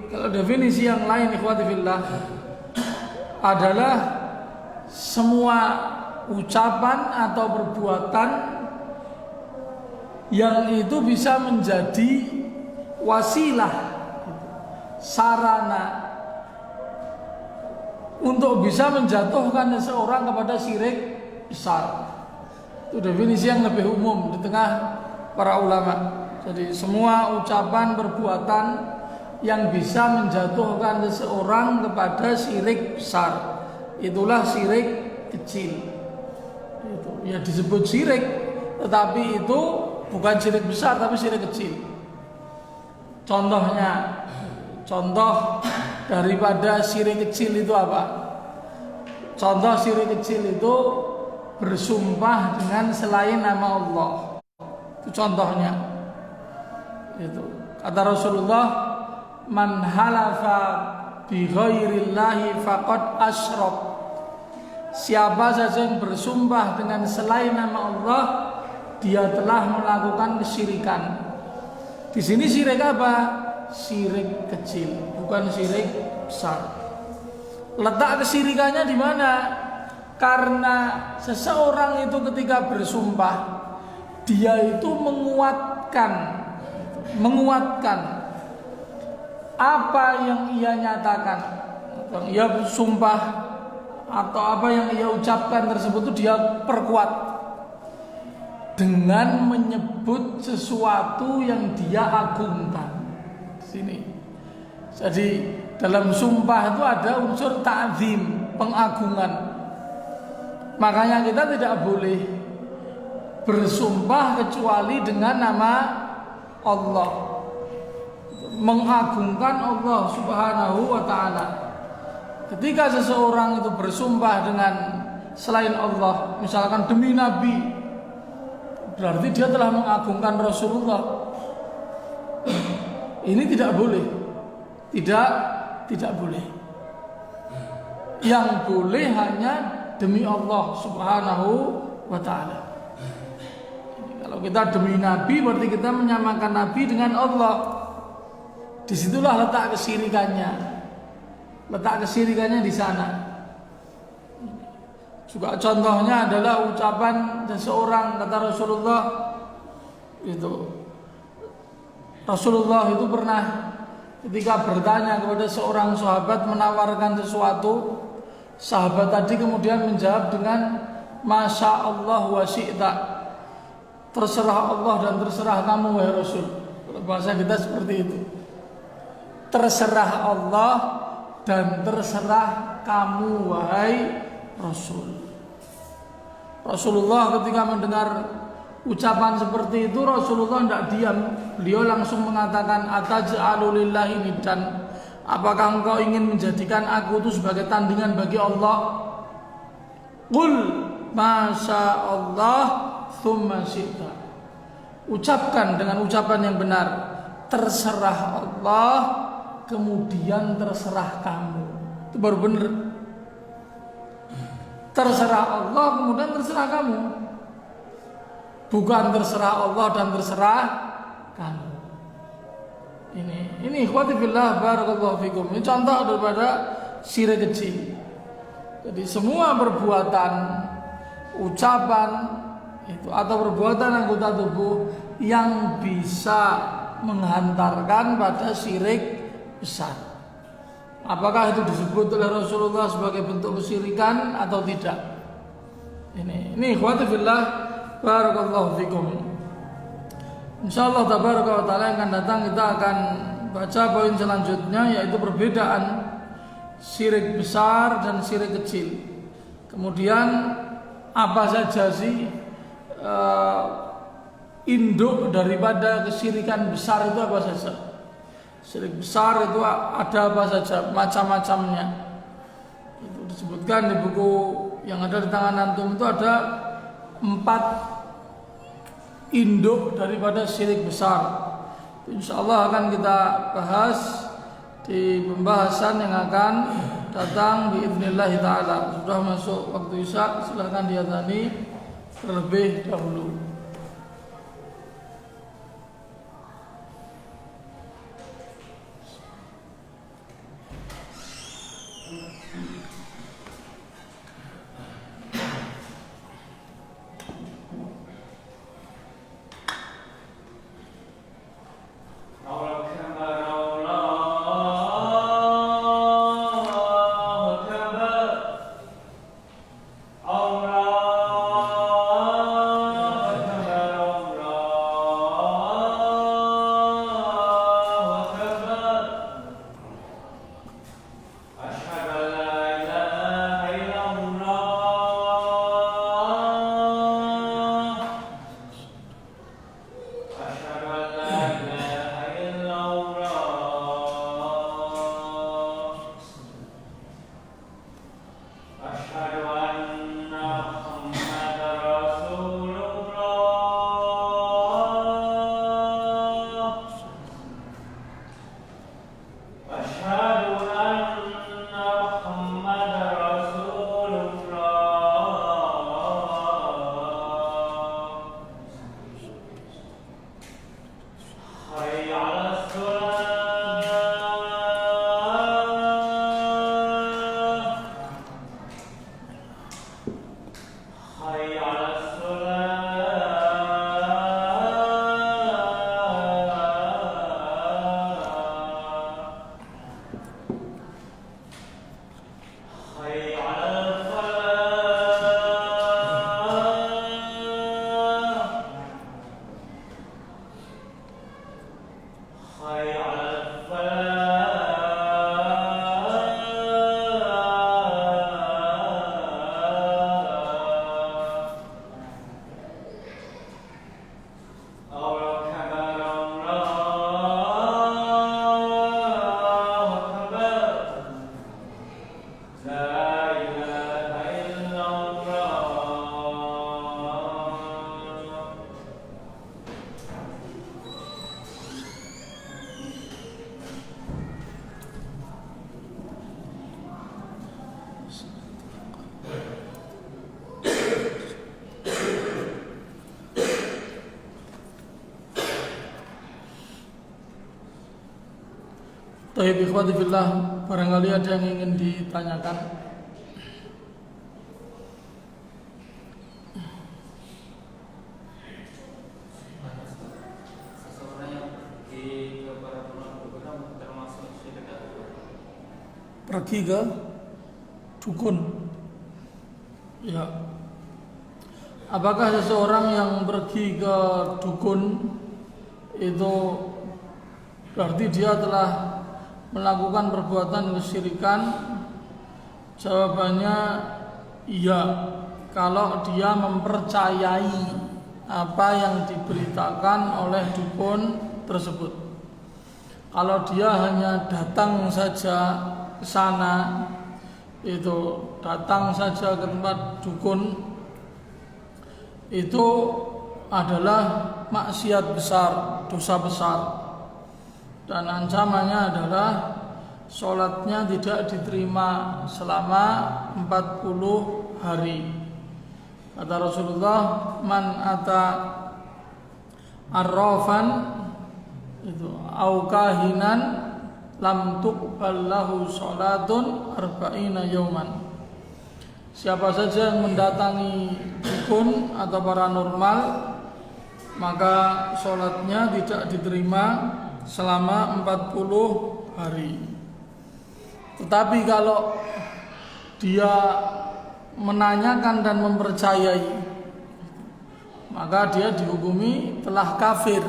S1: kalau definisi yang lain ikhwatifillah adalah semua ucapan atau perbuatan yang itu bisa menjadi wasilah, sarana untuk bisa menjatuhkan seseorang kepada syirik besar. Itu definisi yang lebih umum di tengah para ulama. Jadi semua ucapan perbuatan yang bisa menjatuhkan seseorang kepada syirik besar, itulah syirik kecil. Itu ya disebut syirik, tetapi itu bukan syirik besar tapi syirik kecil. Contohnya, contoh daripada syirik kecil itu apa? Contoh syirik kecil itu bersumpah dengan selain nama Allah. Itu contohnya. Itu kata Rasulullah, man halafa bi ghairillahi faqad asyrak. Siapa saja yang bersumpah dengan selain nama Allah, dia telah melakukan kesyirikan. Di sini syirik apa? Syirik kecil, bukan syirik besar. Letak kesyirikannya di mana? Karena seseorang itu ketika bersumpah, dia itu menguatkan apa yang ia nyatakan, yang ia bersumpah atau apa yang ia ucapkan tersebut itu dia perkuat dengan menyebut sesuatu yang dia agungkan. Sini. Jadi dalam sumpah itu ada unsur ta'zim, pengagungan. Makanya kita tidak boleh bersumpah kecuali dengan nama Allah, mengagungkan Allah Subhanahu wa ta'ala. Ketika seseorang itu bersumpah dengan selain Allah, misalkan demi Nabi, berarti dia telah mengagungkan Rasulullah. Ini tidak boleh. Tidak boleh. Yang boleh hanya demi Allah Subhanahu wa ta'ala. Kalau kita demi Nabi, berarti kita menyamakan Nabi dengan Allah. Disitulah letak kesyirikannya. Letak kesyirikannya di sana. Juga contohnya adalah ucapan seseorang, kata Rasulullah itu. Rasulullah itu pernah ketika bertanya kepada seorang sahabat menawarkan sesuatu, sahabat tadi kemudian menjawab dengan Masya Allah wa syi'ta, terserah Allah dan terserah kamu wahai Rasul. Bahasa kita seperti itu. Terserah Allah dan terserah kamu wahai Rasul. Rasulullah ketika mendengar ucapan seperti itu Rasulullah tidak diam. Beliau langsung mengatakan, ataj'alu lillahi niddan, apakah engkau ingin menjadikan aku itu sebagai tandingan bagi Allah? Qul masya Allah thumma syi'ta, ucapkan dengan ucapan yang benar, terserah Allah kemudian terserah kamu. Itu baru benar. Terserah Allah kemudian terserah kamu, bukan terserah Allah dan terserah kamu. Ini ikhwati fillah barakallahu fikum. Ini contoh daripada syirik kecil. Jadi semua perbuatan, ucapan itu atau perbuatan anggota tubuh yang bisa menghantarkan pada syirik besar, apakah itu disebut oleh Rasulullah sebagai bentuk kesyirikan atau tidak? Ini ikhwati fillah barakallahu fikum. Insyaallah tabaraka wa taala yang akan datang kita akan baca poin selanjutnya, yaitu perbedaan syirik besar dan syirik kecil. Kemudian apa saja sih induk daripada kesyirikan besar itu apa saja? Syirik besar itu ada apa saja, macam-macamnya. Itu disebutkan di buku yang ada di tangan antum, itu ada 4 induk daripada syirik besar. Insyaallah akan kita bahas di pembahasan yang akan datang biidznillah taala. Sudah masuk waktu Isya, silakan diadzani terlebih dahulu. Baik ikhwati fillah, barangkali ada yang ingin ditanyakan. Pergi ke dukun. Ya. Apakah seseorang yang pergi ke dukun itu berarti dia telah melakukan perbuatan kesyirikan? Jawabannya iya, kalau dia mempercayai apa yang diberitakan oleh dukun tersebut. Kalau dia hanya datang saja ke sana, itu datang saja ke tempat dukun, itu adalah maksiat besar, dosa besar, dan ancamannya adalah sholatnya tidak diterima selama 40 hari. Kata Rasulullah, man ata arrafan itu au kahinan lam tuqbal lahu salatun arba'ina yauman. Siapa saja yang mendatangi dukun atau paranormal, maka sholatnya tidak diterima selama 40 hari. Tetapi kalau dia menanyakan dan mempercayai, maka dia dihukumi telah kafir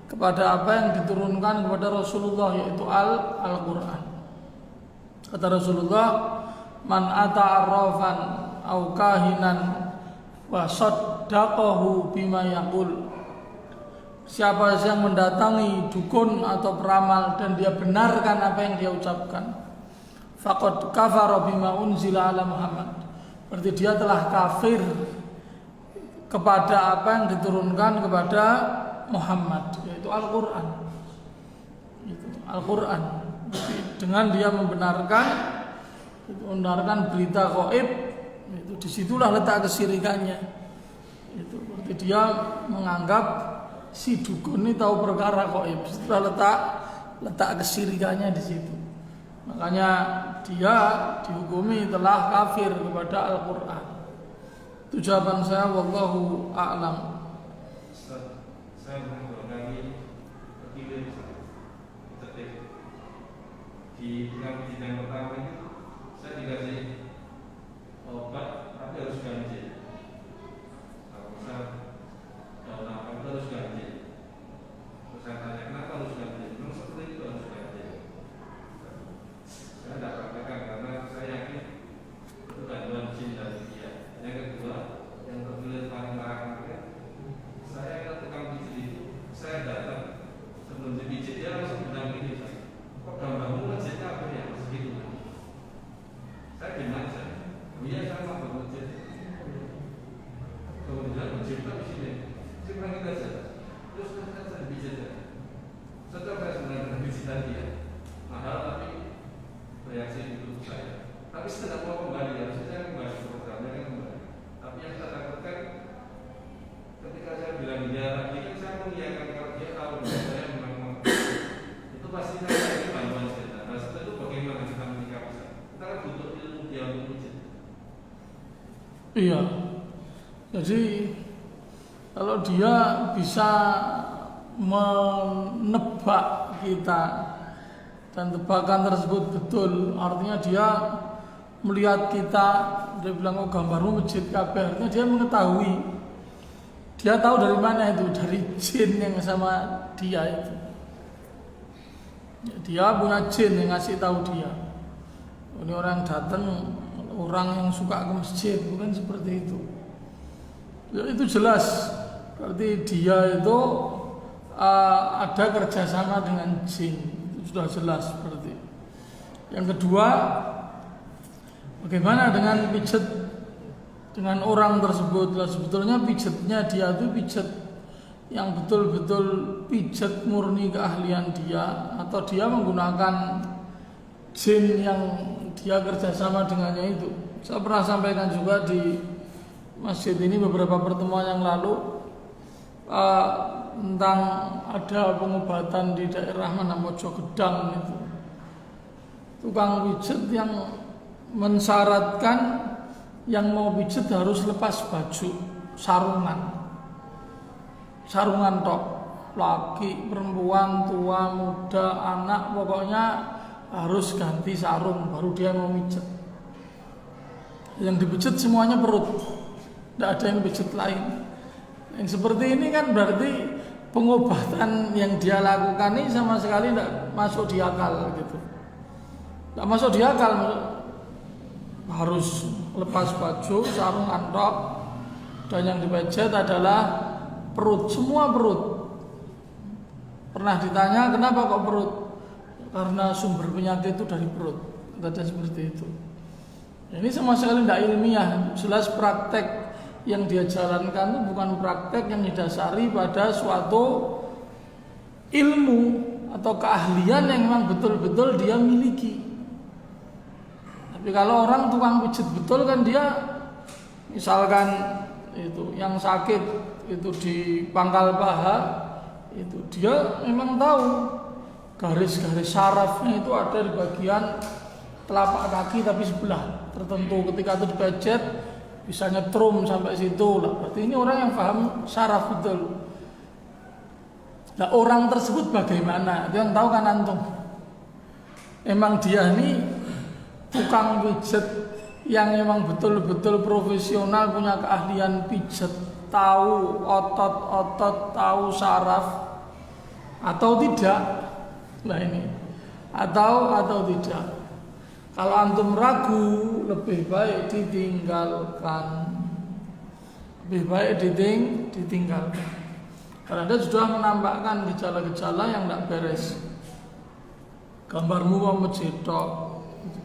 S1: kepada apa yang diturunkan kepada Rasulullah, yaitu Al-Quran. Kata Rasulullah, man ata arrafan au kahinan wa saddaqahu bima yaqul. Siapa yang mendatangi dukun atau peramal dan dia benarkan apa yang dia ucapkan, faqad kafara bima unzila ala Muhammad. Berarti dia telah kafir kepada apa yang diturunkan kepada Muhammad, yaitu Al-Quran. Al-Quran. Dengan dia membenarkan berita gaib, itu disitulah letak kesyirikannya. Itu berarti dia menganggap si dukun ini tahu perkara gaib. Disitulah letak kesyirikannya di situ. Makanya dia dihukumi telah kafir kepada Al-Quran. Itu jawaban saya, wallahu a'lam.
S2: Saya mengulangi ketiga di sidang pertama itu saya dikasih obat tapi harus ganjil. Kalau harus ganjil. Terus saya tanya kenapa harus ganjil? Memang seperti itu harus ganjil. Saya tidak praktekkan karena saya yakin itu gangguan jin dari dia. Yang kedua, yang terpilih paling larang saya ke tukang pijit itu, saya datang sebelum dipijit dia langsung bilang gini, kok gambarmu masjidnya apa ya? Segitu. Saya diam aja. Iya saya mau masjid. Kemudian masjid di sini, saya bilang kita aja. Terus saya dipijit ya. Saya coba sebenarnya pijitan dia, mahal tapi reaksi itu saya. Tapi saya tidak mau kembali, harusnya saya kembali ke programnya kan kembali. Tapi yang saya takutkan ketika saya bilang dia tadi kan saya mengiyakan kalau dia tahu saya memang itu pasti saya ini bantuan kita. Nah setelah itu bagaimana kita menyikapi saya? Kita kan butuh ilmu dia untuk ujian.
S1: Iya. Jadi kalau dia bisa menebak kita dan tebakan tersebut betul, artinya dia melihat kita, dia bilang oh gambarmu masjid kabeh, artinya dia mengetahui. Dia tahu dari mana itu, dari jin yang sama dia itu. Dia punya jin yang ngasih tahu dia. Ini orang datang, orang yang suka ke masjid, bukan seperti itu. Ya, itu jelas. Berarti dia itu ada kerjasama dengan jin. Itu sudah jelas berarti. Yang kedua, bagaimana dengan pijat dengan orang tersebut? Lah sebetulnya pijatnya dia itu pijat yang betul-betul pijat murni keahlian dia, atau dia menggunakan jin yang dia kerjasama dengannya itu. Saya pernah sampaikan juga di masjid ini beberapa pertemuan yang lalu tentang ada pengobatan di daerah mana Mojogedang itu. Tukang pijat yang mensyaratkan yang mau pijat harus lepas baju, sarungan tok, laki, perempuan, tua, muda, anak, pokoknya harus ganti sarung baru dia mau pijat. Yang dipijat semuanya perut, tidak ada yang pijat lain. Yang seperti ini kan berarti pengobatan yang dia lakukan ini sama sekali tidak masuk di akal gitu. Tidak masuk di akal, harus lepas baju, sarung antok, dan yang dipijat adalah perut, semua perut. Pernah ditanya kenapa kok perut? Karena sumber penyakit itu dari perut. Kata seperti itu. Ini sama sekali tidak ilmiah. Jelas praktek yang dia jalankan itu bukan praktek yang didasari pada suatu ilmu atau keahlian yang memang betul-betul dia miliki. Tapi kalau orang tukang pijit betul kan dia, misalkan itu yang sakit itu di pangkal paha, itu dia memang tahu garis-garis sarafnya itu ada di bagian telapak kaki tapi sebelah tertentu. Ketika itu dipijit bisa nyetrum sampai situ lah. Berarti ini orang yang paham saraf betul. Nah, orang tersebut bagaimana? Itu yang tahu kan antum. Emang dia ini tukang pijat yang memang betul-betul profesional, punya keahlian pijat, tahu otot-otot, tahu saraf atau tidak? Nah ini atau tidak. Kalau antum ragu, lebih baik ditinggalkan. Lebih baik ditinggalkan. Karena dia sudah menampakkan gejala-gejala yang tidak beres. Gambarmu mau cetok,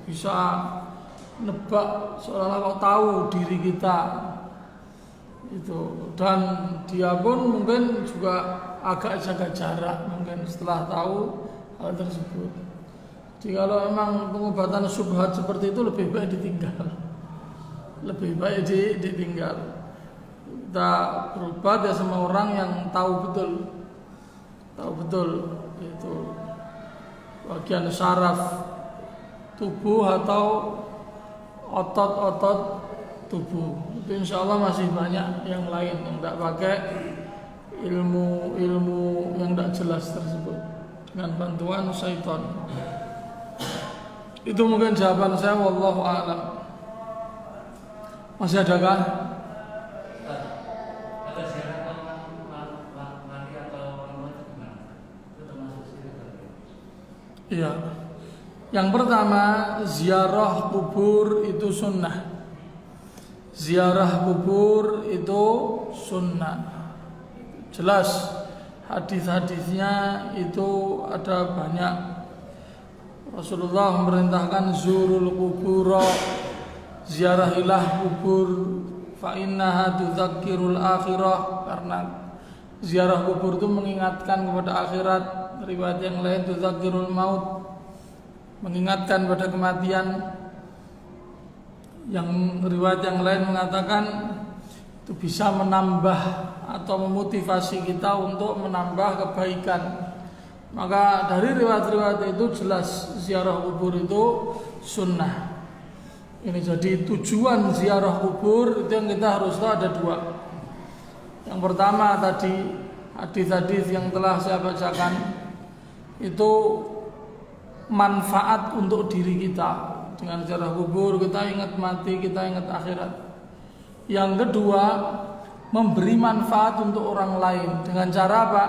S1: bisa nebak seolah-olah kau tahu diri kita itu, dan dia pun mungkin juga agak jaga jarak mungkin setelah tahu hal tersebut. Jadi kalau memang pengobatan syubhat seperti itu lebih baik ditinggal, lebih baik ditinggal. Kita berobat ya sama orang yang tahu betul itu bagian saraf tubuh atau otot-otot tubuh. Itu insya Allah masih banyak yang lain yang tidak pakai ilmu yang tidak jelas tersebut dengan bantuan syaitan. Itu mungkin jawaban saya, wallahu a'lam. Masih adakah?
S3: Ada ziarah mati atau orang itu gimana? Itu termasuk syirik.
S1: Iya. Yang pertama, ziarah kubur itu sunnah. Ziarah kubur itu sunnah. Jelas hadis-hadisnya itu ada banyak. Rasulullah memerintahkan zurul kubura, ziarahilah kubur, fa innaha tudzakirul akhirah, karena ziarah kubur itu mengingatkan kepada akhirat. Riwayat yang lain tudzakirul maut, mengingatkan pada kematian. Yang riwayat yang lain mengatakan itu bisa menambah atau memotivasi kita untuk menambah kebaikan. Maka dari riwayat-riwayat itu jelas ziarah kubur itu sunnah. Ini jadi tujuan ziarah kubur itu yang kita harus tahu ada dua. Yang pertama tadi hadis-hadis yang telah saya bacakan itu manfaat untuk diri kita. Dengan ziarah kubur kita ingat mati, kita ingat akhirat. Yang kedua, memberi manfaat untuk orang lain. Dengan cara apa?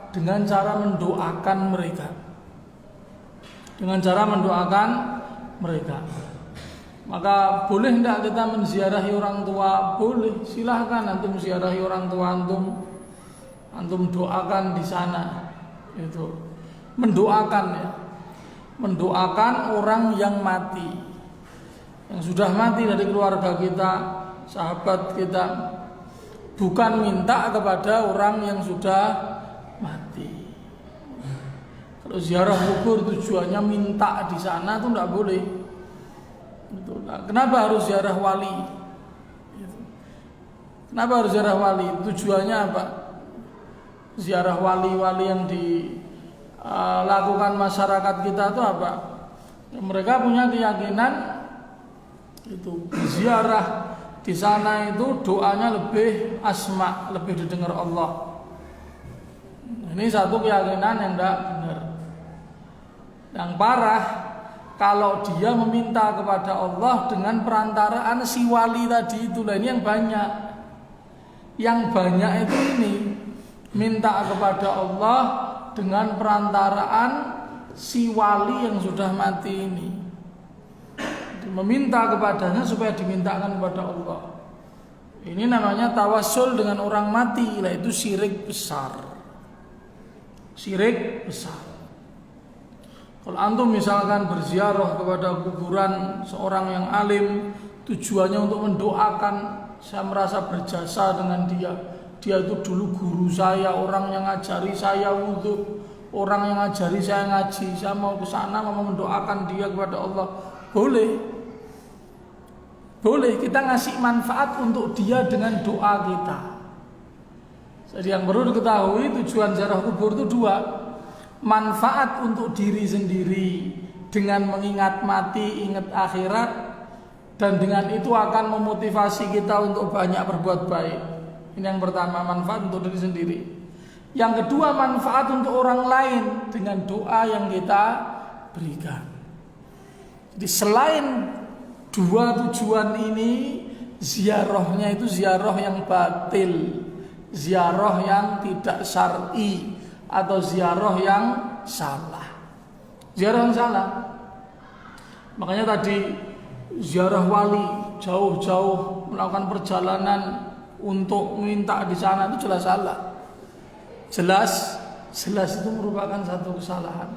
S1: Dengan cara mendoakan mereka. Dengan cara mendoakan mereka. Maka boleh tidak kita menziarahi orang tua? Boleh, silahkan antum ziarahi orang tua antum doakan di sana. Itu mendoakan ya. Mendoakan orang yang mati, yang sudah mati dari keluarga kita, sahabat kita. Bukan minta kepada orang yang sudah mati. Kalau ziarah kubur tujuannya minta di sana itu tidak boleh. Nah, kenapa harus ziarah wali? Kenapa harus ziarah wali? Tujuannya apa? Ziarah wali-wali yang dilakukan masyarakat kita itu apa? Mereka punya keyakinan itu ziarah di sana itu doanya lebih asma, lebih didengar Allah. Ini satu keyakinan yang tidak benar. Yang parah kalau dia meminta kepada Allah dengan perantaraan si wali tadi itu. Lah ini yang banyak. Yang banyak itu ini minta kepada Allah dengan perantaraan si wali yang sudah mati ini. Meminta kepadanya supaya dimintakan kepada Allah. Ini namanya tawassul dengan orang mati, yaitu syirik besar. Syirik besar. Kalau antum misalkan berziarah kepada kuburan seorang yang alim, tujuannya untuk mendoakan, saya merasa berjasa dengan dia. Dia itu dulu guru saya, orang yang ngajari saya wudhu, orang yang ngajari saya ngaji. Saya mau ke sana mau mendoakan dia kepada Allah. Boleh. Boleh kita ngasih manfaat untuk dia dengan doa kita. Jadi yang perlu diketahui, tujuan ziarah kubur itu dua. Manfaat untuk diri sendiri dengan mengingat mati, ingat akhirat, dan dengan itu akan memotivasi kita untuk banyak berbuat baik. Ini yang pertama, manfaat untuk diri sendiri. Yang kedua, manfaat untuk orang lain dengan doa yang kita berikan. Jadi selain dua tujuan ini, ziarahnya itu ziarah yang batil, ziarah yang tidak syar'i, atau ziarah yang salah. Ziarah yang salah. Makanya tadi ziarah wali jauh-jauh melakukan perjalanan untuk minta di sana itu jelas salah. Jelas itu merupakan satu kesalahan.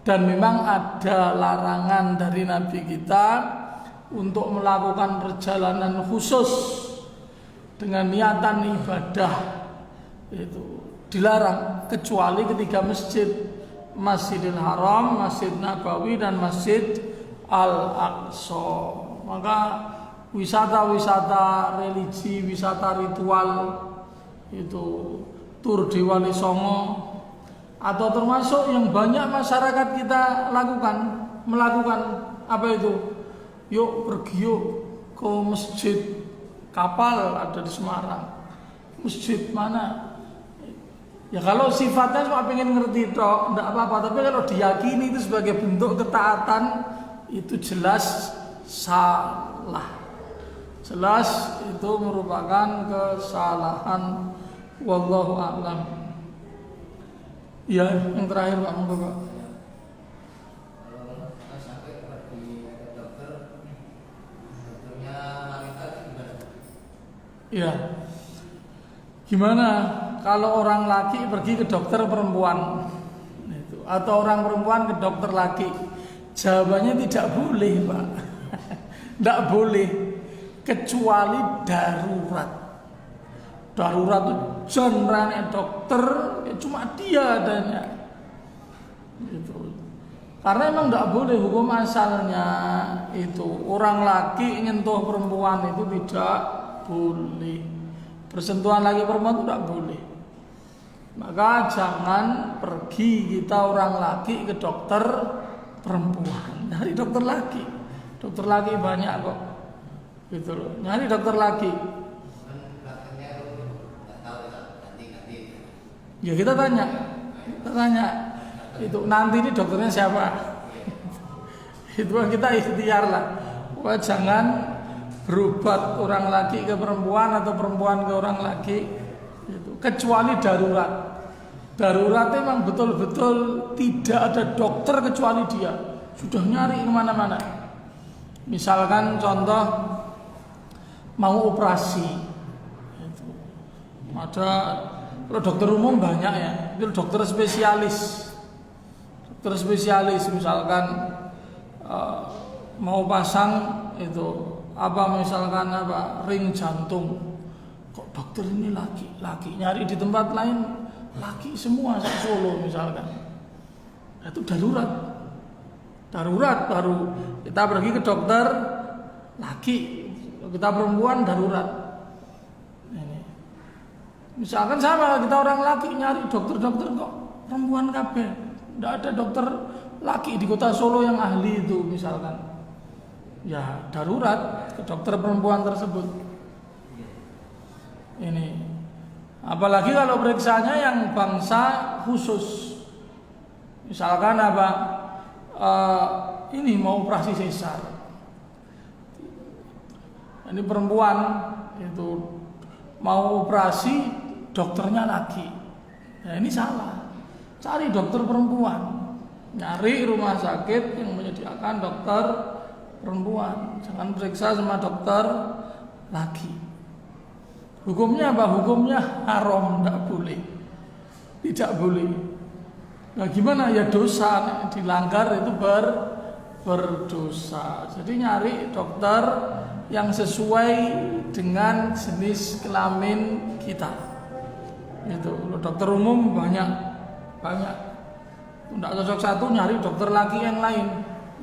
S1: Dan memang ada larangan dari Nabi kita untuk melakukan perjalanan khusus dengan niatan ibadah, itu dilarang kecuali ketiga masjid, Masjidil Haram, Masjid Nabawi, dan Masjid Al-Aqsa. Maka wisata-wisata religi, wisata ritual, itu tur di Wali Songo, atau termasuk yang banyak masyarakat kita melakukan apa itu? Yuk pergi yuk ke masjid kapal ada di Semarang. Masjid mana? Ya kalau sifatnya cuma pengen ngerti toh, enggak apa-apa. Tapi kalau diyakini itu sebagai bentuk ketaatan, itu jelas salah. Jelas itu merupakan kesalahan. Wallahu a'lam. Ya, yang terakhir Pak, monggo Pak. Ya, gimana kalau orang laki pergi ke dokter perempuan, atau orang perempuan ke dokter laki? Jawabannya tidak boleh, Pak. Tidak boleh, kecuali darurat. Darurat itu jangan dokter, ya cuma dia adanya. Gitu. Karena emang tidak boleh, hukum asalnya itu orang laki nyentuh perempuan itu tidak boleh. Bersentuhan lagi perempuan itu tidak boleh. Maka jangan pergi kita orang laki ke dokter perempuan. Nyari dokter laki. Dokter laki banyak kok. Gitu loh. Nyari dokter laki. Ya kita tanya. Itu nanti ini dokternya siapa? Itu kita ikhtiar lah. Wah, jangan berobat orang laki ke perempuan atau perempuan ke orang laki itu, kecuali darurat. Darurat memang betul-betul tidak ada dokter kecuali dia. Sudah nyari kemana-mana. Misalkan contoh mau operasi itu. Ada kalau dokter umum banyak ya, itu dokter spesialis. Dokter spesialis misalkan mau pasang itu misalkan ring jantung, kok dokter ini laki nyari di tempat lain laki semua Solo misalkan, itu darurat baru kita pergi ke dokter laki. Kita perempuan darurat. Ini misalkan sama kita orang laki nyari dokter kok perempuan kabeh, tidak ada dokter laki di kota Solo yang ahli itu misalkan. Ya darurat ke dokter perempuan tersebut. Ini apalagi kalau periksanya yang bangsa khusus. Misalkan ini mau operasi sesar. Ini perempuan itu mau operasi, dokternya laki. Nah ini salah. Cari dokter perempuan. Nyari rumah sakit yang menyediakan dokter perempuan, jangan periksa sama dokter laki. Hukumnya apa? Hukumnya haram, tidak boleh. Tidak boleh. Nah gimana ya, dosa, dilanggar itu berdosa. Jadi nyari dokter yang sesuai dengan jenis kelamin kita. Itu dokter umum banyak. Tidak cocok satu, nyari dokter laki yang lain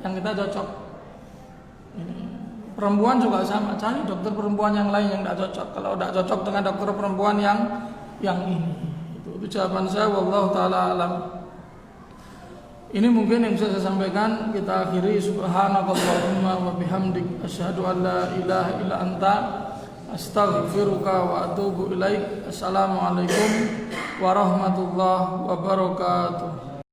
S1: yang kita cocok. Ini perempuan juga sama, cari dokter perempuan yang lain yang tidak cocok. Kalau tidak cocok dengan dokter perempuan yang ini, itu jawaban saya. Wallahu taala alam. Ini mungkin yang bisa saya sampaikan. Kita akhiri. Subhanakallahumma wa bihamdik, asyhadu an la ilaha illa anta, astaghfiruka wa atubu ilaik. Assalamualaikum warahmatullahi wabarakatuh.